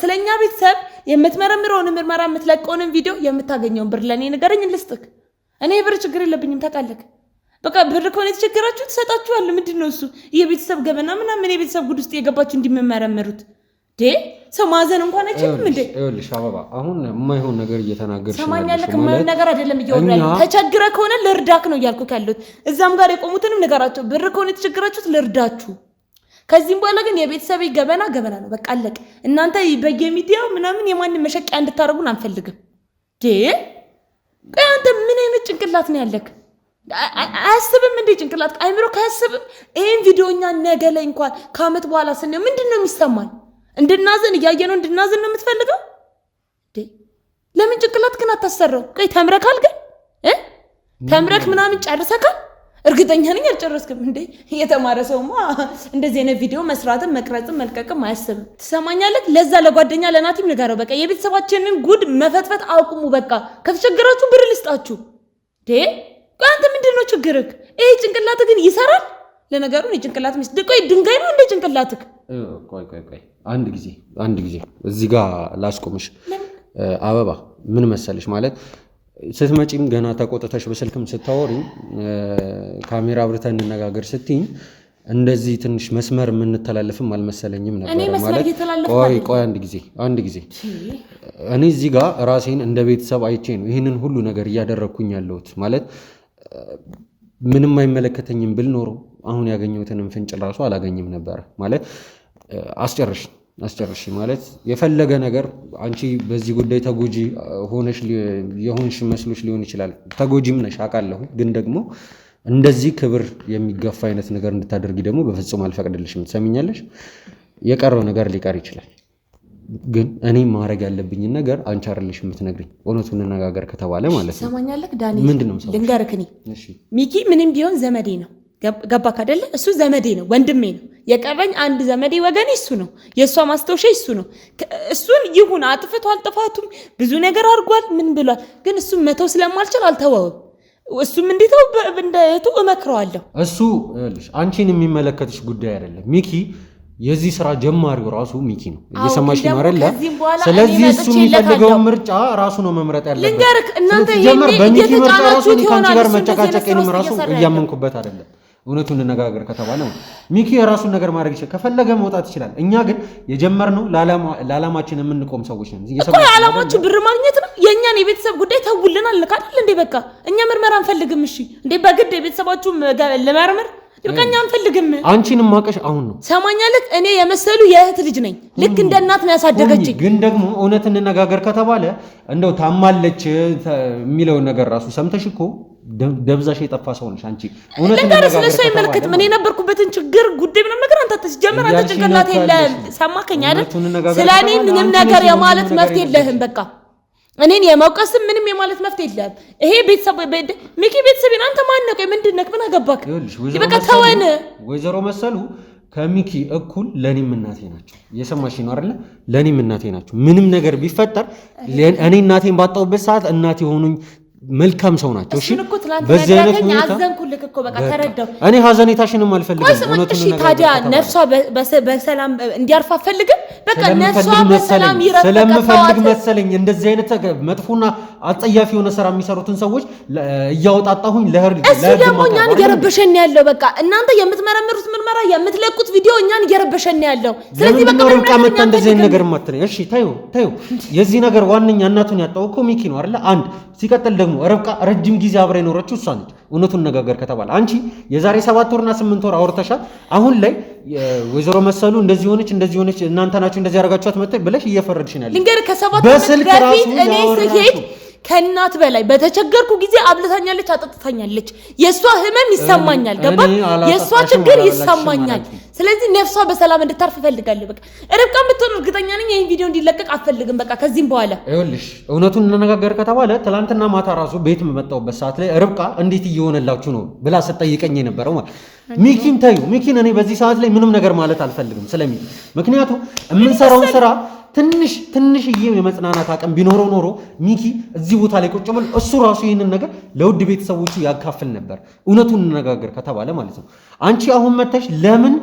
ስለኛ ቤተሰብ የምትመረምረውን ምርመራ የምትለቀውን ቪዲዮ የምታገኘውን ብር ለኔ ንገረኝ ልስጥክ እኔ ብር ችግር የለብኝም ታውቃለህ በቃ ብር ከሆነ የተቸገራችሁ ተሰጣችኋል ምንድነው እሱ የቤተሰብ ገበና ምናምን የቤተሰብ ጉድ ውስጥ የገባችሁ እንዲመረመሩት ሰው ማዘን እንኳን አይችልም እንዴ ይኸውልሽ አበባ አሁን የማይሆን ነገር እየተናገርሽ ነው ሰማኛለህ የማይሆን ነገር አይደለም እያወራለሁ ተቸግረ ከሆነ ልርዳክ ነው እያልኩክ ያለሁት እዛም ጋር የቆሙትንም ነገራቸው ብር ከሆነ የተቸገራችሁት ልርዳችሁ ከዚህም በኋላ ግን የቤተሰብ ገበና ነው በቃ አለቀ እናንተ በየሚዲያው ምናምን የማንን መሸቂያ እንድታረጉን አንፈልግም አንተ ምን አይነት ጭንቅላት ነው ያለክ አያስብም እንዴ ጭንቅላት አይምሮ ካያስብም ይሄን ቪዲዮኛ ነገ ላይ እንኳን ከአመት በኋላ ስንየው ምንድነው የሚሰማን እንድናዘን እያየነው እንድናዘን ነው የምትፈልገው ለምን ጭንቅላት ግን አታሰራው ቆይ ተምረካል ግን ተምረክ ምናምን ጨርሰካል እርግጠኛ ነኝ አልጨረስክም እንዴ የተማረ ሰውማ እንደዚህ አይነት ቪዲዮ መስራትም መቅረጽም መልቀቅም አያስብም ትሰማኛለህ ለዛ ለጓደኛ ለናቲም ንገረው በቃ የቤተሰባችንን ጉድ መፈትፈት አቁሙ በቃ ከተቸገራችሁ ብር ልስጣችሁ አንተ ምንድነው ችግርክ ይሄ ጭንቅላት ግን ይሰራል ለነገሩ የጭንቅላት ቆይ ድንጋይ ነው እንደ ጭንቅላትክ ቆይ አንድ ጊዜ እዚህ ጋር ላስቆምሽ አበባ ምን መሰለሽ ማለት ስትመጪም ገና ተቆጥተሽ በስልክም ስታወሪ ካሜራ አብርተን እንነጋገር ስትይኝ እንደዚህ ትንሽ መስመር የምንተላለፍም አልመሰለኝም ነበር ማለት ቆይ አንድ ጊዜ እኔ እዚህ ጋር ራሴን እንደ ቤተሰብ አይቼ ነው ይህንን ሁሉ ነገር እያደረግኩኝ ያለሁት ማለት ምንም አይመለከተኝም ብል ኖሮ አሁን ያገኘሁትንም ፍንጭ ራሱ አላገኝም ነበር ማለት አስጨርሽ ማለት የፈለገ ነገር አንቺ በዚህ ጉዳይ ተጎጂ ሆነሽ የሆንሽ መስሎሽ ሊሆን ይችላል ተጎጂም ነሽ አውቃለሁ ግን ደግሞ እንደዚህ ክብር የሚገፋ አይነት ነገር እንድታደርጊ ደግሞ በፍጹም አልፈቅድልሽም ትሰሚኛለሽ የቀረው ነገር ሊቀር ይችላል ግን እኔ ማድረግ ያለብኝ ነገር አንቺ አይደለሽ የምትነግሪኝ እውነቱን እንነጋገር ከተባለ ማለት ነው ሰማኛለህ ዳኒ ምንድነው ልንገርክ እኔ ሚኪ ምንም ቢሆን ዘመዴ ነው ገባክ አይደለ? እሱ ዘመዴ ነው፣ ወንድሜ ነው። የቀረኝ አንድ ዘመዴ ወገኔ እሱ ነው። የእሷ ማስታወሻ እሱ ነው። እሱን ይሁን አጥፍቷል፣ ጥፋቱም ብዙ ነገር አድርጓል፣ ምን ብሏል። ግን እሱን መተው ስለማልችል አልተወውም። እሱም እንዴተው እንደቱ እመክረዋለሁ። እሱ አንቺን የሚመለከትሽ ጉዳይ አይደለም ሚኪ። የዚህ ስራ ጀማሪው ራሱ ሚኪ ነው። እየሰማሽ ነው አይደለ? ስለዚህ እሱ የሚፈልገው ምርጫ ራሱ ነው መምረጥ ያለበት። ልንገርክ እናንተ በሚኪ ምርጫ ራሱ ካንቺ ጋር መጨቃጨቅንም ራሱ እያመንኩበት አይደለም። እውነቱን እንነጋገር ከተባለ ሚኪ የራሱን ነገር ማድረግ ይችላል። ከፈለገ መውጣት ይችላል። እኛ ግን የጀመርነው ለዓላማችን የምንቆም ሰዎች ነን። እኮ ዓላማችሁ ብር ማግኘት ነው። የእኛን የቤተሰብ ጉዳይ ተውልናል ልካል እንዴ? በቃ እኛ ምርመራ አንፈልግም። እሺ እንዴ በግድ የቤተሰባችሁ ለመርመር በቃ እኛ አንፈልግም። አንቺንም ማቀሽ አሁን ነው ሰማኛለህ። እኔ የመሰሉ የእህት ልጅ ነኝ። ልክ እንደ እናት ነው ያሳደገችኝ። ግን ደግሞ እውነት እንነጋገር ከተባለ እንደው ታማለች የሚለውን ነገር ራሱ ሰምተሽ እኮ ደብዛሽ የጠፋ ሰው ነሽ አንቺ። እውነት እንነጋገር ስለሱ አይመለከት ምን የነበርኩበትን ችግር ጉዳይ ምንም ነገር አንተ ተጀመረ አንተ ጭንቅላት የለህም። ሰማከኝ አይደል? ስለኔ ምንም ነገር የማለት መፍት የለህም። በቃ እኔን የመውቀስም ምንም የማለት መፍት የለህም። ይሄ ቤተሰብ ሚኪ ቤተሰብን አንተ ማን ነው? ምንድን ነህ? ምን አገባክ? በቃ ተወን። ወይዘሮ መሰሉ ከሚኪ እኩል ለኔም እናቴ ናቸው። እየሰማሽ ነው አይደል? ለኔም እናቴ ናቸው። ምንም ነገር ቢፈጠር እኔ እናቴን ባጣሁበት ሰዓት እናቴ ሆኑኝ መልካም ሰው ናቸው። እሺ በዚህ አይነት ሁኔታ አዘንኩልክ እኮ በቃ ተረዳው። እኔ ሀዘኔታሽንም አልፈልግም። እሺ ታዲያ ነፍሷ በሰላም እንዲያርፍ አፈልግም። በቃ ነፍሷ በሰላም ይረፍ ስለምፈልግ መሰለኝ እንደዚህ አይነት መጥፎና አጸያፊ የሆነ ስራ የሚሰሩትን ሰዎች እያወጣጣሁኝ ለህርድ እሱ ደግሞ እኛን እየረበሸን ያለው በቃ እናንተ የምትመረምሩት ምርመራ የምትለቁት ቪዲዮ እኛን እየረበሸን ያለው። ስለዚህ በቃ ርብቃ መጣ እንደዚህ አይነት ነገር ማትለኝ። እሺ ታዩ የዚህ ነገር ዋነኛ እናቱን ያጣው እኮ ሚኪ ነው አይደል? አንድ ሲቀጥል ደግሞ ርብቃ ረጅም ጊዜ አብራ የኖረችው እሷ ነች። እውነቱን ነጋገር ከተባለ አንቺ የዛሬ 7 ወርና 8 ወር አውርተሻል። አሁን ላይ ወይዘሮ መሰሉ እንደዚህ ሆነች እናንተ ናችሁ እንደዚህ ያደርጋችኋት መጥተህ ብለሽ እየፈረድሽ ነው ያለው። ልንገርህ ከ7 ወር በፊት እኔ ስሄድ ከእናት በላይ በተቸገርኩ ጊዜ አብልታኛለች፣ አጠጥታኛለች። የእሷ ህመም ይሰማኛል። ገባ? የእሷ ችግር ይሰማኛል። ስለዚህ ነፍሷ በሰላም እንድታርፍ እፈልጋለሁ። በቃ ርብቃን ብትሆን እርግጠኛ ነኝ ይህን ቪዲዮ እንዲለቀቅ አልፈልግም። በቃ ከዚህም በኋላ ይኸውልሽ እውነቱን እንነጋገር ከተባለ ትናንትና ማታ ራሱ ቤት የመጣሁበት ሰዓት ላይ ርብቃ እንዴት እየሆነላችሁ ነው ብላ ስትጠይቀኝ የነበረው ማለት ሚኪን ታዩ ሚኪን እኔ በዚህ ሰዓት ላይ ምንም ነገር ማለት አልፈልግም ስለሚል ምክንያቱም የምንሰራውን ስራ ትንሽዬ የመጽናናት አቅም ቢኖረው ኖሮ ሚኪ እዚህ ቦታ ላይ ቁጭ ብሎ እሱ ራሱ ይህንን ነገር ለውድ ቤተሰቦቹ ያካፍል ነበር። እውነቱን እንነጋገር ከተባለ ማለት ነው። አንቺ አሁን መተሽ ለምን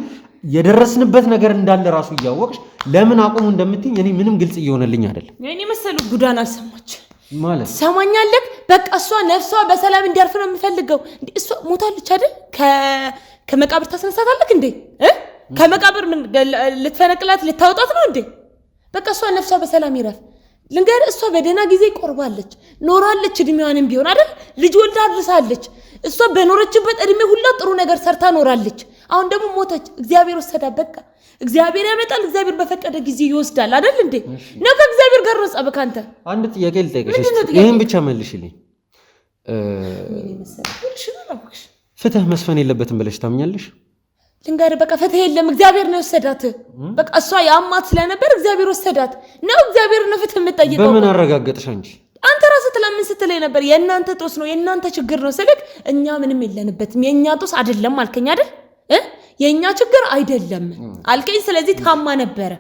የደረስንበት ነገር እንዳለ ራሱ እያወቅሽ ለምን አቁሙ እንደምትኝ እኔ ምንም ግልጽ እየሆነልኝ አይደለም። እኔ መሰሉ ጉዳን አልሰማች ማለት ሰማኛለህ። በቃ እሷ ነፍሷ በሰላም እንዲያርፍ ነው የምፈልገው። እንዴ እሷ ሞታለች አይደል? ከመቃብር ታስነሳታለህ እንዴ? ከመቃብር ምን ልትፈነቅላት ልታወጣት ነው እንዴ? በቃ እሷ ነፍሷ በሰላም ይረፍ። ልንገር እሷ በደህና ጊዜ ቆርባለች ኖራለች። እድሜዋንም ቢሆን አይደል ልጅ ወልዳ አድርሳለች። እሷ በኖረችበት እድሜ ሁላ ጥሩ ነገር ሰርታ ኖራለች። አሁን ደግሞ ሞተች። እግዚአብሔር ወሰዳት። በቃ እግዚአብሔር ያመጣል፣ እግዚአብሔር በፈቀደ ጊዜ ይወስዳል አይደል እንዴ? ነው ከእግዚአብሔር ጋር ነው ጸብህ። አንተ አንድ ጥያቄ ልጠይቅሽ፣ ይሄን ብቻ መልሽልኝ። ፍትህ መስፈን የለበትም ብለሽ ታምኛለሽ? ልንገር በቃ ፍትህ የለም። እግዚአብሔር ነው ወሰዳት። በቃ እሷ ያማት ስለነበር እግዚአብሔር ወሰዳት ነው። እግዚአብሔር ነው ፍትህ የምትጠይቀው። በምን አረጋገጥሽ አንቺ? አንተ ራስህ ትለምን ስትለኝ ነበር። የእናንተ ጦስ ነው የእናንተ ችግር ነው ስልክ እኛ ምንም የለንበትም። የእኛ ጦስ አይደለም አልከኝ አይደል? የእኛ ችግር አይደለም አልከኝ። ስለዚህ ታማ ነበረ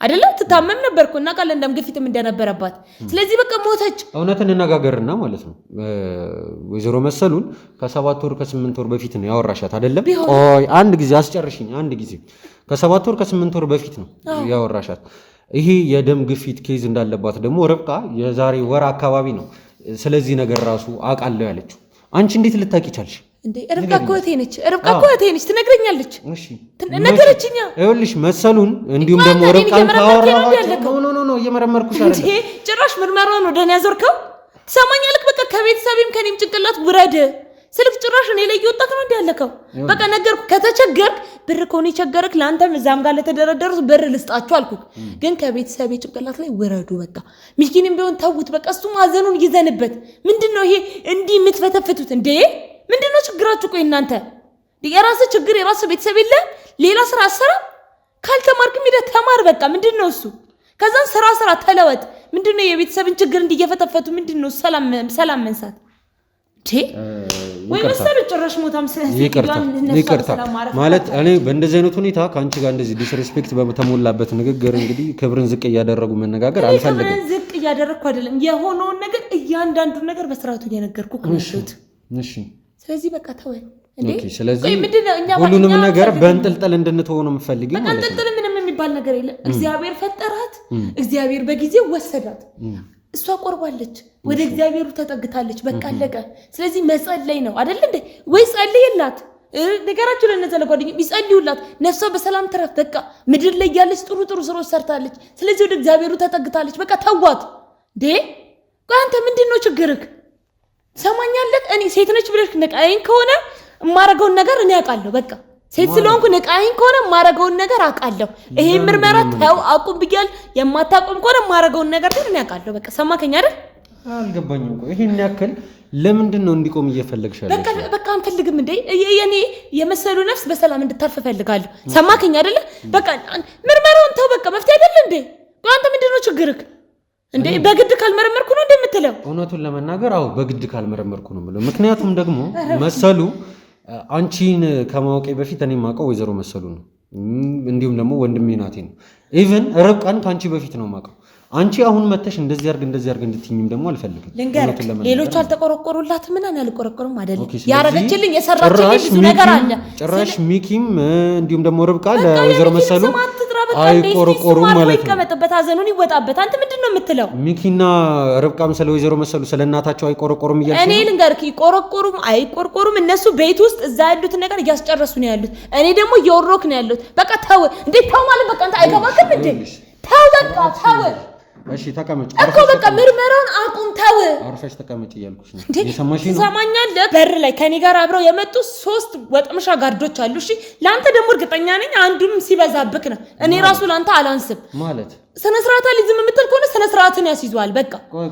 አይደለ? ትታመም ነበርኩ እና ቃል እንደም ግፊትም እንደነበረባት። ስለዚህ በቃ ሞተች። እውነት እንነጋገርና ማለት ነው ወይዘሮ መሰሉን ከ7 ወር ከ8 ወር በፊት ነው ያወራሻት አይደለም? ቆይ አንድ ጊዜ አስጨርሽኝ። አንድ ጊዜ ከ7 ወር ከ8 ወር በፊት ነው ያወራሻት። ይሄ የደም ግፊት ኬዝ እንዳለባት ደግሞ ርብቃ የዛሬ ወር አካባቢ ነው ስለዚህ ነገር ራሱ አውቃለሁ ያለችው። አንቺ እንዴት ልታቂ ቻልሽ እንዴ? ርብቃ እኮ እህቴ ነች። ርብቃ እኮ እህቴ ነች። ትነግረኛለች። እሺ ነገረችኛ። ይኸውልሽ መሰሉን እንዲሁም ደግሞ ርብቃን ታወራው ኖ እየመረመርኩሽ አይደል? እንዴ ጭራሽ ምርመራውን ወደ እኔ ያዞርከው። ትሰማኛለህ? በቃ ከቤተሰቤም ከኔም ጭንቅላት ውረድ። ስልክ ጭራሽ እኔ ላይ እየወጣክ ነው እንዴ ያለከው? በቃ ነገርኩ። ከተቸገርክ ብር ከሆነ የቸገረክ ለአንተም እዛም ጋር ለተደረደሩት ብር ልስጣችሁ አልኩክ። ግን ከቤተሰቤ ጭንቅላት ላይ ውረዱ። በቃ ሚስኪንም ቢሆን ተውት። በቃ እሱ ማዘኑን ይዘንበት። ምንድነው ይሄ እንዲህ የምትፈተፍቱት እንዴ? ምንድነው ችግራችሁ? ቆይ እናንተ የራስህ ችግር የራስህ ቤተሰብ የለ ሌላ ስራ አሰራ። ካልተማርክም ሄደህ ተማር። በቃ ምንድነው እሱ? ከዛን ስራ ተለወጥ። ምንድነው የቤተሰብን ችግር እንዲየፈተፈቱ? ምንድነው ሰላም መንሳት? ወይ መሰለ ጭራሽ ሞታም ይቅርታ ማለት እኔ በእንደዚህ አይነት ሁኔታ ከአንቺ ጋር እንደዚህ ዲስሪስፔክት በተሞላበት ንግግር እንግዲህ ክብርን ዝቅ እያደረጉ መነጋገር አልፈልግም። ክብርን ዝቅ እያደረኩ አይደለም፣ የሆነውን ነገር እያንዳንዱን ነገር በስርዓቱ እየነገርኩህ ነው። እሺ ስለዚህ በቃ ተወው እንዴ። ስለዚህ ሁሉንም ነገር በእንጥልጥል እንድንተወው ነው የምፈልገው ማለት ነው። በእንጥልጥል ምንም የሚባል ነገር የለም። እግዚአብሔር ፈጠራት፣ እግዚአብሔር በጊዜው ወሰዳት። እሷ ቆርባለች፣ ወደ እግዚአብሔሩ ተጠግታለች። በቃ አለቀ። ስለዚህ መጸለይ ነው አይደል እንዴ? ወይ ጸልይላት፣ ነገራችሁ ለነዛ ለጓደኞች ይጸልዩላት፣ ነፍሷ በሰላም ትረፍ። በቃ ምድር ላይ ያለች ጥሩ ጥሩ ስራዎች ሰርታለች። ስለዚህ ወደ እግዚአብሔሩ ተጠግታለች። በቃ ተዋት እንዴ። ቆይ አንተ ምንድነው ችግርክ? ሰማኛለህ? እኔ ሴት ነች ብለሽ ንቃይን ከሆነ የማረገውን ነገር እኔ አውቃለሁ። በቃ ሴት ስለሆንኩ ንቃይን ከሆነ የማረገውን ነገር አውቃለሁ። ይሄ ምርመራ ተው አቁም ብያለሁ። የማታቆም ከሆነ የማረገውን ነገር ግን እኔ አውቃለሁ። በቃ ሰማከኝ አይደል? አልገባኝም። ቆይ ይሄን ያክል ለምንድን ነው እንዲቆም እየፈለግሻለሽ? በቃ አንፈልግም እንዴ። የኔ የመሰሉ ነፍስ በሰላም እንድታርፍ እፈልጋለሁ። ሰማከኝ አይደል? በቃ ምርመራውን ተው። በቃ መፍትሄ አይደል እንዴ? አንተ ምንድነው ችግርክ እንዴ? በግድ ካልመረመርኩ ነው እንደምትለው? እውነቱን ለመናገር አዎ፣ በግድ ካልመረመርኩ ነው የምለው። ምክንያቱም ደግሞ መሰሉ አንቺን ከማወቄ በፊት እኔ የማውቀው ወይዘሮ መሰሉ ነው። እንዲሁም ደግሞ ወንድሜ ናቴ ነው። ኢቭን ርብቃን ከአንቺ በፊት ነው የማውቀው። አንቺ አሁን መተሽ እንደዚህ አድርግ እንድትይኝም ደግሞ አልፈልግም። ሌሎች አልተቆረቆሩላትም። ምን አልቆረቆሩም አይደል? ያረገችልኝ የሰራችልኝ ብዙ ነገር አለ። ጭራሽ ሚኪም እንዲሁም ደግሞ ርብቃ ለወይዘሮ መሰሉ አይቆረቆሩም ማለት ነው። ይቀመጥበት፣ ሀዘኑን ይወጣበት። አንተ ምንድነው የምትለው? ሚኪና ርብቃም ስለ ወይዘሮ መሰሉ ስለ እናታቸው አይቆረቆሩም እያልሽ እኔ ልንገርክ፣ ይቆረቆሩም አይቆረቆሩም እነሱ ቤት ውስጥ እዛ ያሉትን ነገር እያስጨረሱ ነው ያሉት። እኔ ደግሞ እየወሮክ ነው ያሉት። በቃ ተው እንዴ! ተው ማለት በቃ አንተ አይገባክም እንዴ? ተው በቃ ተው። እሺ ተቀመጭ እኮ በቃ ምርመራውን አቁም። ተው አርፈሽ ተቀመጭ እያልኩሽ ነው። የሰማሽኝ ነው? ሰማኛለህ? በር ላይ ከኔ ጋር አብረው የመጡ 3 ወጥምሻ ጋርዶች አሉ። እሺ ለአንተ ደግሞ እርግጠኛ ነኝ አንዱም ሲበዛብክ ነው። እኔ ራሱ ለአንተ አላንስም ማለት ስነ ስርዓት ላይ ዝም የምትል ከሆነ ስነ ስርዓትን ያስይዟል። በቃ ቆይ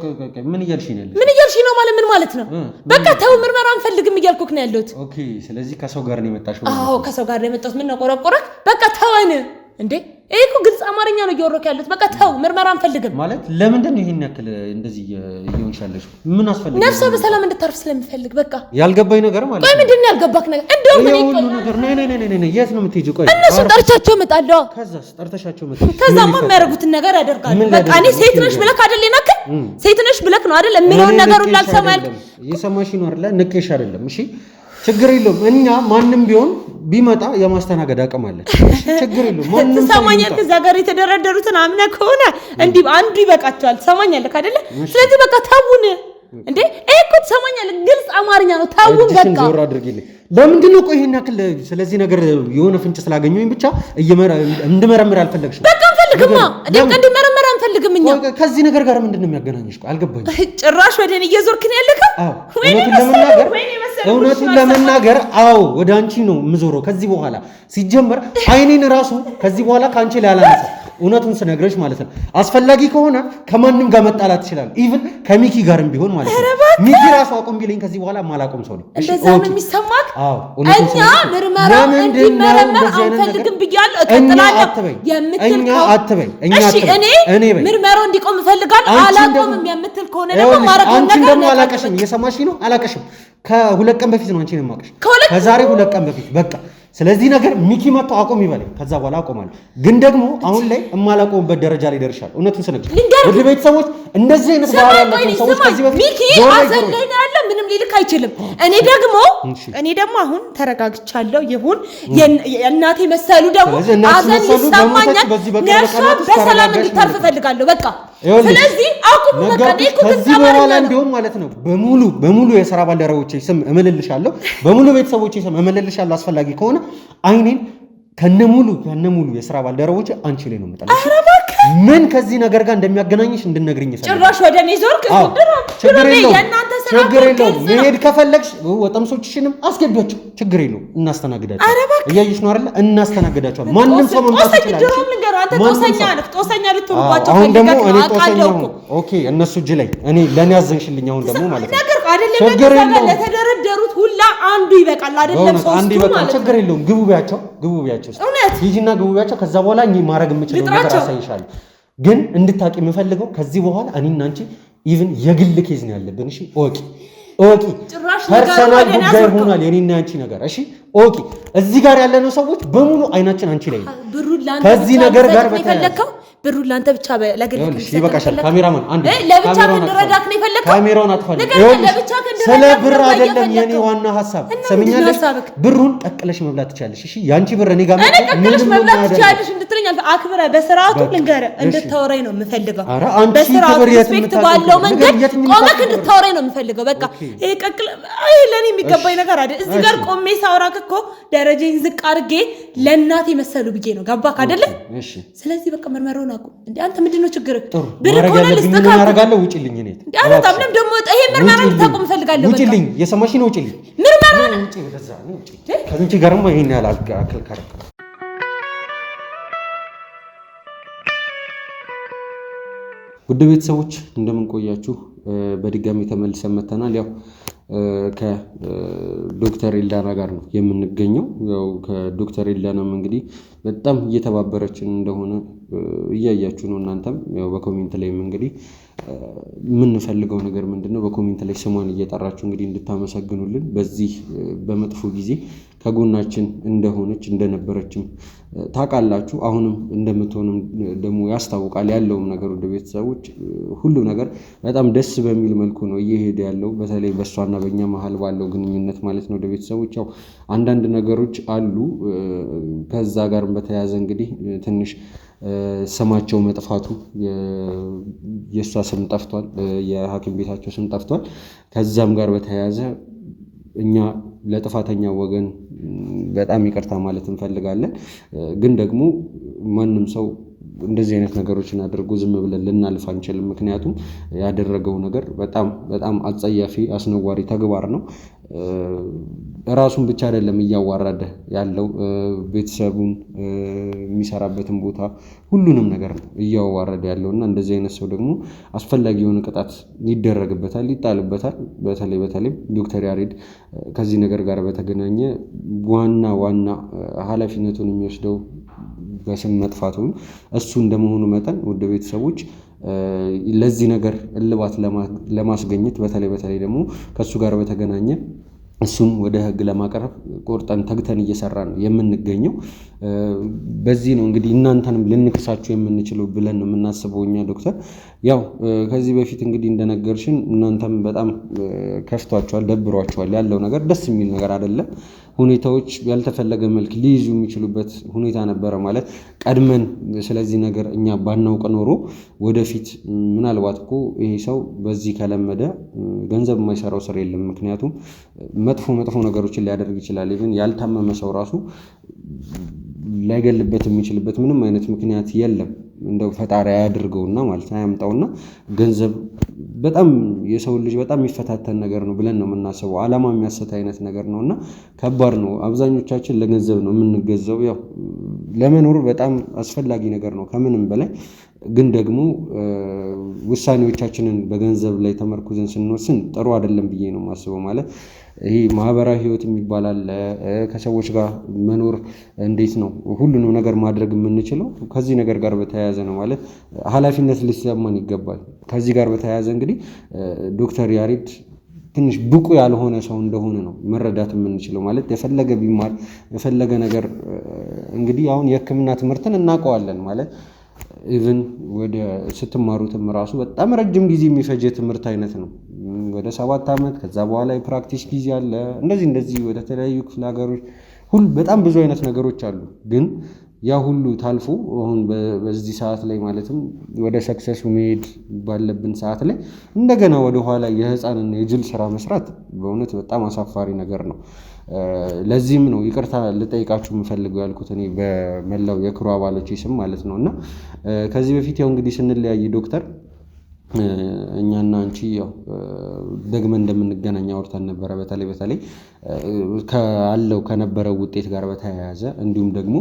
ምን እያልሽ ነው? ምን እያልሽ ነው ማለት ምን ማለት ነው? በቃ ተው ምርመራ አንፈልግም እያልኩክ ነው ያለሁት። ኦኬ ስለዚህ ከሰው ጋር ነው የመጣሽው? አዎ ከሰው ጋር ነው የመጣሁት። ምን ነው ቆረቆረክ? በቃ ተወን እንዴ! ይሄ እኮ ግልጽ አማርኛ ነው እያወራክ ያለሁት። በቃ ተው ምርመራ አንፈልግም ማለት ለምንድን ነው ይሄን ያክል እንደዚህ እየሆንሽ ያለሽው? ምን አስፈልግ? ነፍሷ በሰላም እንድታርፍ ስለምፈልግ። በቃ ያልገባኝ ነገር ማለት ቆይ ምንድን ነው ያልገባክ ነገር? እንደው ምን ይሁን ነገር ነይ የት ነው የምትሄጂው? ቆይ እነሱ ጠርቻቸው እመጣለሁ። ከዛስ ጠርተሻቸው እመጣለሁ። ከዛማ የሚያደርጉትን ነገር ያደርጋሉ። በቃ እኔ ሴት ነሽ ብለክ አይደል የናከ ሴት ነሽ ብለክ ነው አይደል የሚለውን ነገር ሁሉ አልሰማ ያልክ እየሰማሽ ነው አይደል? ንቄሽ አይደለም። እሺ ችግር የለውም። እኛ ማንም ቢሆን ቢመጣ የማስተናገድ አቅም አለ። ችግር የለውም። ማንም ትሰማኛለህ? እዛ ጋር የተደረደሩትን አምነህ ከሆነ እንዲህ አንዱ ይበቃቸዋል። ትሰማኛለህ አይደለ? ስለዚህ በቃ ተውን እንዴ! ይሄ እኮ ትሰማኛለህ? ግልጽ አማርኛ ነው። ተውን በቃ ዞር አድርጊልኝ። ለምንድን ነው ቆይ ይሄን ያክል ስለዚህ ነገር የሆነ ፍንጭ ስላገኘሁኝ ብቻ እንድመረምር አልፈለግሽም? በቃ አንፈልግማ። ደም እንድመረምር አንፈልግም እኛ። ከዚህ ነገር ጋር ምንድን ነው የሚያገናኝሽ? ቆይ አልገባኝም። ጭራሽ ወደ እኔ እየዞርክ ነው ያለከው? እውነቱን ለመናገር አዎ ወደ አንቺ ነው የምዞረው ከዚህ በኋላ። ሲጀመር አይኔን ራሱ ከዚህ በኋላ ከአንቺ ላይ አላነሳም። እውነቱን ስነግረሽ ማለት ነው። አስፈላጊ ከሆነ ከማንም ጋር መጣላት ይችላል። ኢቭን ከሚኪ ጋርም ቢሆን ማለት ነው። ሚኪ ራሱ አቁም ቢለኝ ከዚህ በኋላ ማላቆም ሰው ነው። እንደዛ ነው የሚሰማክ? አዎ እኛ ምርመራ እንዲመረመር አንፈልግም ብያለሁ። እቀጥላለሁ አትበኝ። እሺ እኔ ምርመራው እንዲቆም እፈልጋለሁ። አላቆምም የምትል ከሆነ ደግሞ ማረጋገጥ አንቺ ደግሞ አላቀሽም። እየሰማሽኝ ነው? አላቀሽም። ከ2 ቀን በፊት ነው አንቺን የማቀሽ። ከዛሬ 2 ቀን በፊት በቃ። ስለዚህ ነገር ሚኪ መጥቶ አቆም ይበለኝ። ከዛ በኋላ አቆማለሁ። ግን ደግሞ አሁን ላይ የማላቆምበት ደረጃ ላይ ደርሻለሁ። እውነቱን ስነግርሽ ውድ ቤተሰቦች እንደዚህ አይነት ባህሪ ያላቸው ሰዎች ከዚህ በፊት ሚኪ አዘን ላይ ነው ያለ ምንም ሊልክ አይችልም። እኔ ደግሞ አሁን ተረጋግቻለሁ። ይሁን የእናቴ መሰሉ ደግሞ አዘን ይሰማኛል። ነፍሷ በሰላም እንድታርፍ እፈልጋለሁ። በቃ ስለዚህ አቁም በቃ። ከዚህ በኋላ እንዲሁም ማለት ነው በሙሉ የሥራ ባልደረቦቼ ስም እምልልሻለሁ፣ በሙሉ ቤተሰቦቼ ስም እምልልሻለሁ። አስፈላጊ ከሆነ አይኔን ከነሙሉ የሥራ ባልደረቦቼ አንቺ ላይ ነው የምጠላሽ። ምን ከዚህ ነገር ጋር እንደሚያገናኝሽ እንድነግርኝ ይፈልጋል። ጭራሽ ወደ እኔ ዞርክ? ችግር የለውም። መሄድ ከፈለግሽ ወጠምሶችሽንም አስገቢያቸው። ችግር የለውም። እናስተናግዳቸው። እያየሽ ነው አይደለ? እናስተናግዳቸዋል። ማንም ሰው መምጣት ይችላል። አሁን ደግሞ እኔ ጦሰኛ ነው። ኦኬ እነሱ እጅ ላይ ለእኔ ያዘንሽልኝ አሁን ደግሞ ማለት ነው። ችግር የለውም። ለተደረደሩት ሁላ አንዱ ይበቃል አይደለም? ሶስቱ ማለት ችግር የለውም። ግቡ ቢያቸው ሂጂና ግቡ ቢያቸው። ከዛ በኋላ እኔ ማድረግ የምችለው ነገር አሳይሻለሁ። ግን እንድታቂ የምፈልገው ከዚህ በኋላ እኔና አንቺ ኢቭን የግል ኬዝ ነው ያለብን። እሺ ኦኬ ኦኬ ፐርሰናል ጉዳይ ሆኗል የኔና አንቺ ነገር። እሺ ኦኬ እዚህ ጋር ያለነው ሰዎች በሙሉ አይናችን አንቺ ላይ ነው። ከዚህ ነገር ጋር በተያያዘ ብሩን ላንተ ብቻ ለግል ይበቃሻል። ካሜራማን አንድ ለብቻ ከንደረዳክ ነው የፈለከው። ካሜራውን አጥፋልኝ። ስለ ብር አይደለም የኔ ዋና ሐሳብ ሰምኛለሽ። ብሩን ቀቅለሽ መብላት ትችያለሽ። እሺ ያንቺ ብር እኔ ጋር ቀቅለሽ መብላት ትችያለሽ እንድትለኝ አክብረ በስርዓቱ ልንገርህ እንድታወራኝ ነው የምፈልገው። በስርዓቱ ሪስፔክት ባለው መንገድ ቆመክ እንድታወራኝ ነው የምፈልገው። በቃ ይሄ ቀቅለ አይ ለኔ የሚገባኝ ነገር አይደል። እዚህ ጋር ቆሜ ሳወራክ እኮ ደረጃዬን ዝቅ አድርጌ ለእናቴ መሰሉ ብዬ ነው ገባክ አይደለ? ስለዚህ በቃ መርመረውን እንዴ አንተ ምንድነው ችግር? ብር ኮነ ልስተካ አረጋለሁ። ውጪልኝ እኔ አንተ ታምንም ደግሞ ይሄ ምርመራ ልታቆም ፈልጋለሁ። በቃ ውጪልኝ፣ የሰማሽኝ ነው። ውጪልኝ፣ ምርመራ ውጪ፣ ወደዛ ነው ውጪ። ከዚህ ጋርማ ይሄን ያህል አከል ካረክ ውድ ቤተሰቦች እንደምን ቆያችሁ? በድጋሚ ተመልሰን መተናል። ያው ከዶክተር ኤልዳና ጋር ነው የምንገኘው። ያው ከዶክተር ኤልዳናም እንግዲህ በጣም እየተባበረችን እንደሆነ እያያችሁ ነው። እናንተም ያው በኮሜንት ላይም እንግዲህ የምንፈልገው ነገር ምንድነው በኮሜንት ላይ ስሟን እየጠራችሁ እንግዲህ እንድታመሰግኑልን በዚህ በመጥፎ ጊዜ ከጎናችን እንደሆነች እንደነበረችም ታውቃላችሁ። አሁንም እንደምትሆንም ደግሞ ያስታውቃል። ያለውም ነገር ወደ ቤተሰቦች ሁሉ ነገር በጣም ደስ በሚል መልኩ ነው እየሄደ ያለው። በተለይ በእሷና በእኛ መሀል ባለው ግንኙነት ማለት ነው ወደ ቤተሰቦች ያው አንዳንድ ነገሮች አሉ። ከዛ ጋርም በተያያዘ እንግዲህ ትንሽ ስማቸው መጥፋቱ የእሷ ስም ጠፍቷል፣ የሐኪም ቤታቸው ስም ጠፍቷል። ከዛም ጋር በተያያዘ እኛ ለጥፋተኛ ወገን በጣም ይቅርታ ማለት እንፈልጋለን። ግን ደግሞ ማንም ሰው እንደዚህ አይነት ነገሮችን አድርጎ ዝም ብለን ልናልፍ አንችልም። ምክንያቱም ያደረገው ነገር በጣም በጣም አጸያፊ አስነዋሪ ተግባር ነው። ራሱን ብቻ አይደለም እያዋረደ ያለው ቤተሰቡን፣ የሚሰራበትን ቦታ፣ ሁሉንም ነገር ነው እያዋረደ ያለው እና እንደዚህ አይነት ሰው ደግሞ አስፈላጊ የሆነ ቅጣት ይደረግበታል፣ ይጣልበታል። በተለይ ዶክተር ያሬድ ከዚህ ነገር ጋር በተገናኘ ዋና ኃላፊነቱን የሚወስደው በስም መጥፋቱ እሱ እንደመሆኑ መጠን ወደ ቤተሰቦች ለዚህ ነገር እልባት ለማስገኘት በተለይ ደግሞ ከሱ ጋር በተገናኘ እሱም ወደ ሕግ ለማቅረብ ቆርጠን ተግተን እየሰራን ነው የምንገኘው። በዚህ ነው እንግዲህ እናንተንም ልንክሳችሁ የምንችለው ብለን ነው የምናስበው እኛ ዶክተር። ያው ከዚህ በፊት እንግዲህ እንደነገርሽን እናንተም በጣም ከፍቷችኋል፣ ደብሯችኋል። ያለው ነገር ደስ የሚል ነገር አይደለም። ሁኔታዎች ያልተፈለገ መልክ ሊይዙ የሚችሉበት ሁኔታ ነበረ። ማለት ቀድመን ስለዚህ ነገር እኛ ባናውቅ ኖሮ ወደፊት ምናልባት እኮ ይሄ ሰው በዚህ ከለመደ ገንዘብ የማይሰራው ስራ የለም። ምክንያቱም መጥፎ ነገሮችን ሊያደርግ ይችላል። ኢቭን ያልታመመ ሰው ራሱ ላይገልበት የሚችልበት ምንም አይነት ምክንያት የለም። እንደው ፈጣሪ ያድርገውና ማለት አያምጣውና ገንዘብ በጣም የሰው ልጅ በጣም የሚፈታተን ነገር ነው ብለን ነው የምናስበው። ዓላማ የሚያሰት አይነት ነገር ነውና ከባድ ነው። አብዛኞቻችን ለገንዘብ ነው የምንገዛው። ያው ለመኖር በጣም አስፈላጊ ነገር ነው ከምንም በላይ። ግን ደግሞ ውሳኔዎቻችንን በገንዘብ ላይ ተመርኩዘን ስንወስን ጥሩ አይደለም ብዬ ነው የማስበው። ማለት ይሄ ማህበራዊ ህይወት የሚባል አለ። ከሰዎች ጋር መኖር እንዴት ነው ሁሉንም ነገር ማድረግ የምንችለው ከዚህ ነገር ጋር በተያያዘ ነው። ማለት ኃላፊነት ሊሰማን ይገባል። ከዚህ ጋር በተያያዘ እንግዲህ ዶክተር ያሬድ ትንሽ ብቁ ያልሆነ ሰው እንደሆነ ነው መረዳት የምንችለው። ማለት የፈለገ ቢማር የፈለገ ነገር እንግዲህ አሁን የሕክምና ትምህርትን እናውቀዋለን። ማለት ኢቭን ወደ ስትማሩትም ራሱ በጣም ረጅም ጊዜ የሚፈጅ የትምህርት አይነት ነው። ወደ 7 ዓመት ከዛ በኋላ የፕራክቲስ ጊዜ አለ። እንደዚህ ወደ ተለያዩ ክፍለ ሀገሮች በጣም ብዙ አይነት ነገሮች አሉ። ግን ያ ሁሉ ታልፎ አሁን በዚህ ሰዓት ላይ ማለትም ወደ ሰክሰሱ መሄድ ባለብን ሰዓት ላይ እንደገና ወደ ኋላ የህፃንና የጅል ስራ መስራት በእውነት በጣም አሳፋሪ ነገር ነው። ለዚህም ነው ይቅርታ ልጠይቃችሁ የምፈልገው ያልኩት እኔ በመላው የክሩ አባሎች ስም ማለት ነው። እና ከዚህ በፊት ያው እንግዲህ ስንለያይ ዶክተር እኛና አንቺ ያው ደግመን እንደምንገናኝ አውርተን ነበረ። በተለይ ከነበረው ውጤት ጋር በተያያዘ እንዲሁም ደግሞ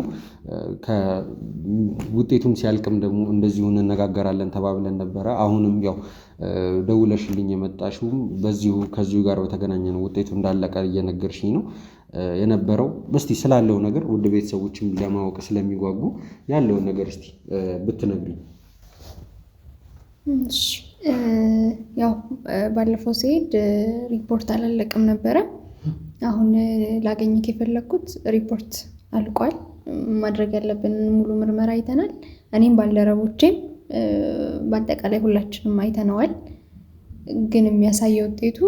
ውጤቱም ሲያልቅም ደግሞ እንደዚሁ እንነጋገራለን ተባብለን ነበረ። አሁንም ያው ደውለሽልኝ የመጣሽውም ከዚሁ ጋር በተገናኘ ነው። ውጤቱ እንዳለቀ እየነገርሽኝ ነው የነበረው። እስቲ ስላለው ነገር ውድ ቤተሰቦችም ለማወቅ ስለሚጓጉ ያለውን ነገር እስቲ ብትነግሪኝ። ያው ባለፈው ሲሄድ ሪፖርት አላለቅም ነበረ። አሁን ላገኝክ የፈለኩት ሪፖርት አልቋል። ማድረግ ያለብንን ሙሉ ምርመራ አይተናል። እኔም ባልደረቦቼም በአጠቃላይ ሁላችንም አይተነዋል። ግን የሚያሳየው ውጤቱ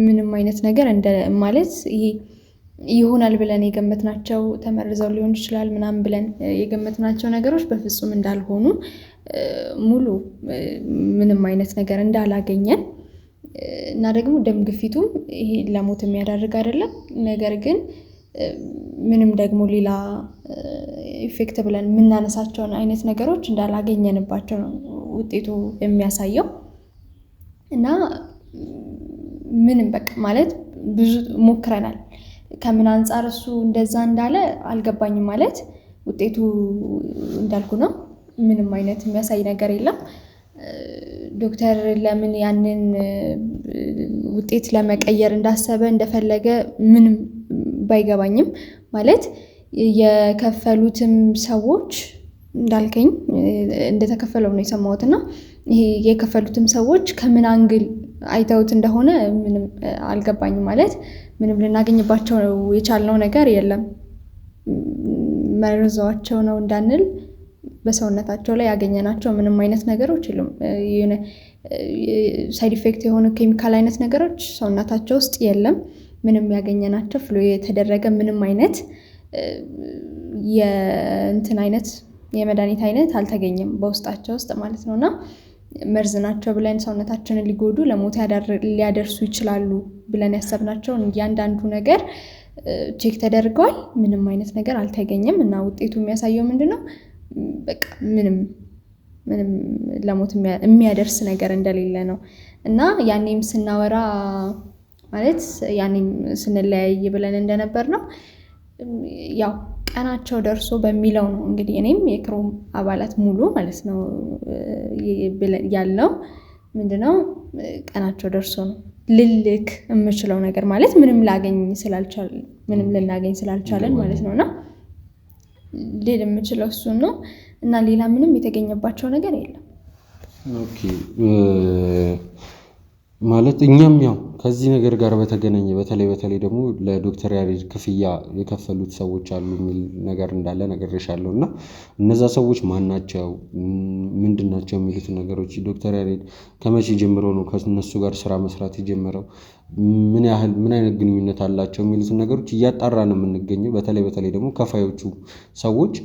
ምንም አይነት ነገር ማለት ይሄ ይሆናል ብለን የገመትናቸው ተመርዘው ሊሆን ይችላል ምናምን ብለን የገመትናቸው ነገሮች በፍጹም እንዳልሆኑ ሙሉ ምንም አይነት ነገር እንዳላገኘን እና ደግሞ ደም ግፊቱም ይሄ ለሞት የሚያዳርግ አይደለም። ነገር ግን ምንም ደግሞ ሌላ ኢፌክት ብለን የምናነሳቸውን አይነት ነገሮች እንዳላገኘንባቸው ነው ውጤቱ የሚያሳየው። እና ምንም በቃ ማለት ብዙ ሞክረናል። ከምን አንፃር እሱ እንደዛ እንዳለ አልገባኝም። ማለት ውጤቱ እንዳልኩ ነው። ምንም አይነት የሚያሳይ ነገር የለም። ዶክተር ለምን ያንን ውጤት ለመቀየር እንዳሰበ እንደፈለገ ምንም ባይገባኝም ማለት የከፈሉትም ሰዎች እንዳልከኝ እንደተከፈለው ነው የሰማሁትና ይሄ የከፈሉትም ሰዎች ከምን አንግል አይተውት እንደሆነ ምንም አልገባኝም። ማለት ምንም ልናገኝባቸው የቻልነው ነገር የለም። መርዘዋቸው ነው እንዳንል በሰውነታቸው ላይ ያገኘናቸው ምንም አይነት ነገሮች የሉም። የሆነ ሳይድ ኢፌክት የሆኑ ኬሚካል አይነት ነገሮች ሰውነታቸው ውስጥ የለም። ምንም ያገኘናቸው ፍሎ የተደረገ ምንም አይነት የእንትን አይነት የመድኃኒት አይነት አልተገኘም በውስጣቸው ውስጥ ማለት ነውና መርዝ ናቸው ብለን ሰውነታችንን ሊጎዱ ለሞት ሊያደርሱ ይችላሉ ብለን ያሰብናቸውን እያንዳንዱ ነገር ቼክ ተደርገዋል። ምንም አይነት ነገር አልተገኘም እና ውጤቱ የሚያሳየው ምንድነው? በቃ ምንም ለሞት የሚያደርስ ነገር እንደሌለ ነው። እና ያኔም ስናወራ ማለት ያኔም ስንለያይ ብለን እንደነበር ነው ያው ቀናቸው ደርሶ በሚለው ነው እንግዲህ እኔም የክሮም አባላት ሙሉ ማለት ነው ያለው ምንድነው ቀናቸው ደርሶ ነው ልልክ የምችለው ነገር ማለት ምንም ልናገኝ ስላልቻለን ማለት ነውና ልል የምችለው እሱ ነው እና ሌላ ምንም የተገኘባቸው ነገር የለም። ኦኬ ማለት እኛም ያው ከዚህ ነገር ጋር በተገናኘ በተለይ ደግሞ ለዶክተር ያሬድ ክፍያ የከፈሉት ሰዎች አሉ የሚል ነገር እንዳለ ነግሬሻለሁ። እና እነዛ ሰዎች ማን ናቸው ምንድን ናቸው የሚሉት ነገሮች ዶክተር ያሬድ ከመቼ ጀምሮ ነው ከእነሱ ጋር ስራ መስራት የጀመረው ምን አይነት ግንኙነት አላቸው የሚሉትን ነገሮች እያጣራ ነው የምንገኘው። በተለይ ደግሞ ከፋዮቹ ሰዎች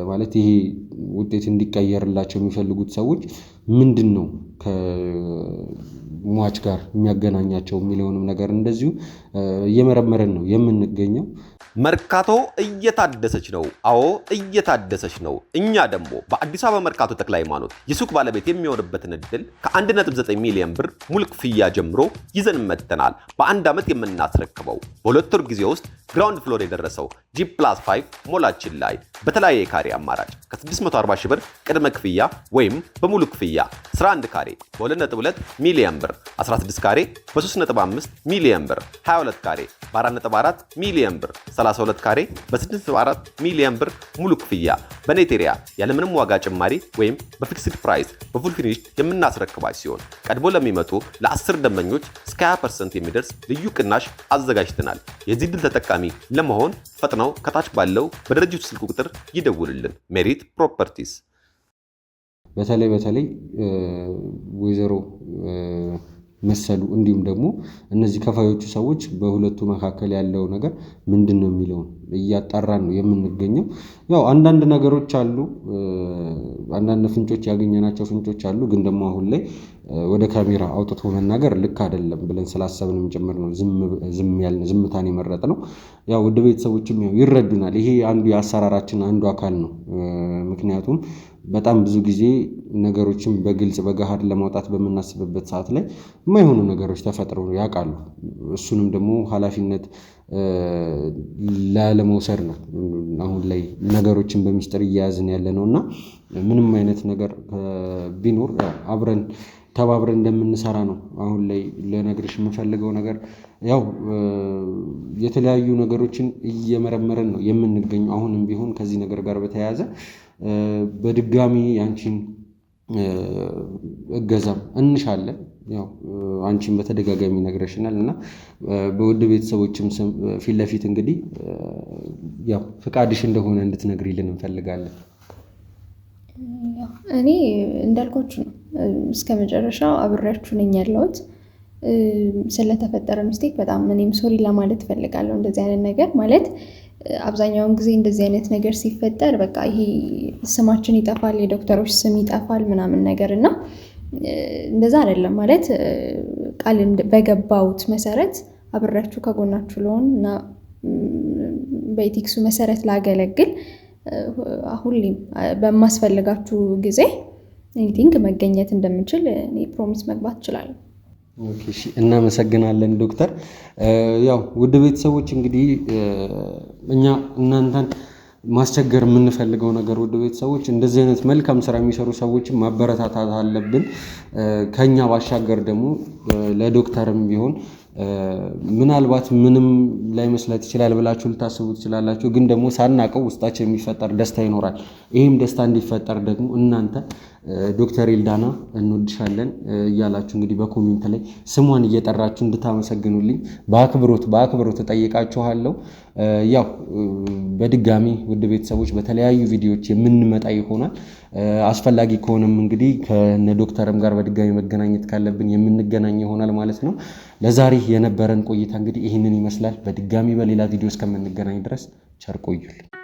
ማለት ይሄ ውጤት እንዲቀየርላቸው የሚፈልጉት ሰዎች ምንድን ነው ከሟች ጋር የሚያገናኛቸው የሚለውንም ነገር እንደዚሁ እየመረመረን ነው የምንገኘው። መርካቶ እየታደሰች ነው። አዎ እየታደሰች ነው። እኛ ደግሞ በአዲስ አበባ መርካቶ ተክለ ሃይማኖት የሱቅ ባለቤት የሚሆንበትን እድል ከ1.9 ሚሊዮን ብር ሙሉ ክፍያ ጀምሮ ይዘን መጥተናል። በአንድ ዓመት የምናስረክበው በሁለት ወር ጊዜ ውስጥ ግራውንድ ፍሎር የደረሰው G+5 ሞላችን ላይ በተለያየ ካሬ አማራጭ ከ640 ሺህ ብር ቅድመ ክፍያ ወይም በሙሉ ክፍያ 11 ካሬ በ2.2 ሚሊዮን ብር፣ 16 ካሬ በ3.5 ሚሊዮን ብር፣ 22 ካሬ በ4.4 ሚሊዮን ብር፣ 32 ካሬ በ6.4 ሚሊዮን ብር ሙሉ ክፍያ በኔት ኤሪያ ያለምንም ዋጋ ጭማሪ ወይም በፊክስድ ፕራይስ በፉል ፊኒሽ የምናስረክባች ሲሆን ቀድሞ ለሚመጡ ለ10 ደንበኞች እስከ 20% የሚደርስ ልዩ ቅናሽ አዘጋጅተናል። የዚህ ድል ተጠቃሚ ለመሆን ፈጥነው ከታች ባለው በድርጅቱ ስልክ ቁጥር ይደውሉልን። ሜሪት ፕሮፐርቲስ። በተለይ ወይዘሮ መሰሉ እንዲሁም ደግሞ እነዚህ ከፋዮቹ ሰዎች በሁለቱ መካከል ያለው ነገር ምንድን ነው የሚለውን እያጣራን ነው የምንገኘው። ያው አንዳንድ ነገሮች አሉ፣ አንዳንድ ፍንጮች ያገኘናቸው ፍንጮች አሉ። ግን ደግሞ አሁን ላይ ወደ ካሜራ አውጥቶ መናገር ልክ አይደለም ብለን ስላሰብንም ጭምር ነው ዝምታን የመረጥነው። ያው ውድ ቤተሰቦችም ይረዱናል። ይሄ አንዱ የአሰራራችን አንዱ አካል ነው። ምክንያቱም በጣም ብዙ ጊዜ ነገሮችን በግልጽ በገሃድ ለማውጣት በምናስብበት ሰዓት ላይ የማይሆኑ ነገሮች ተፈጥረው ያውቃሉ። እሱንም ደግሞ ኃላፊነት ላለመውሰድ ነው አሁን ላይ ነገሮችን በሚስጥር እያያዝን ያለ ነው እና ምንም አይነት ነገር ቢኖር አብረን ተባብረን እንደምንሰራ ነው አሁን ላይ ለነገርሽ የምፈልገው ነገር። ያው የተለያዩ ነገሮችን እየመረመረን ነው የምንገኘው። አሁንም ቢሆን ከዚህ ነገር ጋር በተያያዘ በድጋሚ ያንቺን እገዛም እንሻለን። ያው አንቺም በተደጋጋሚ ነግረሽናል እና በውድ ቤተሰቦችም ፊት ለፊት እንግዲህ ያው ፍቃድሽ እንደሆነ እንድትነግሪልን እንፈልጋለን። እኔ እንዳልኳችሁ ነው፣ እስከ መጨረሻው አብሬያችሁ ነኝ ያለሁት። ስለተፈጠረ ሚስቴክ በጣም እኔም ሶሪ ለማለት እፈልጋለሁ። እንደዚህ አይነት ነገር ማለት አብዛኛውን ጊዜ እንደዚህ አይነት ነገር ሲፈጠር በቃ ይሄ ስማችን ይጠፋል፣ የዶክተሮች ስም ይጠፋል ምናምን ነገር እና እንደዛ አይደለም ማለት ቃል በገባሁት መሰረት አብሬያችሁ ከጎናችሁ ልሆን እና በኢቲክሱ መሰረት ላገለግል ሁሌም በማስፈልጋችሁ ጊዜ ኤኒቲንግ መገኘት እንደምችል እኔ ፕሮሚስ መግባት እችላለሁ። ኦኬ እሺ፣ እናመሰግናለን ዶክተር። ያው ውድ ቤተሰቦች እንግዲህ እኛ እናንተን ማስቸገር የምንፈልገው ነገር ውድ ቤተሰቦች እንደዚህ አይነት መልካም ስራ የሚሰሩ ሰዎችን ማበረታታት አለብን። ከኛ ባሻገር ደግሞ ለዶክተርም ቢሆን ምናልባት ምንም ላይመስላት ይችላል ብላችሁ ልታስቡ ትችላላችሁ። ግን ደግሞ ሳናቀው ውስጣችን የሚፈጠር ደስታ ይኖራል። ይህም ደስታ እንዲፈጠር ደግሞ እናንተ ዶክተር ኤልዳና እንወድሻለን እያላችሁ እንግዲህ በኮሜንት ላይ ስሟን እየጠራችሁ እንድታመሰግኑልኝ በአክብሮት እጠይቃችኋለሁ። ያው በድጋሚ ውድ ቤተሰቦች በተለያዩ ቪዲዮዎች የምንመጣ ይሆናል። አስፈላጊ ከሆነም እንግዲህ ከነ ዶክተርም ጋር በድጋሚ መገናኘት ካለብን የምንገናኝ ይሆናል ማለት ነው። ለዛሬ የነበረን ቆይታ እንግዲህ ይህንን ይመስላል። በድጋሚ በሌላ ቪዲዮ እስከምንገናኝ ድረስ ቸር ቆዩልን።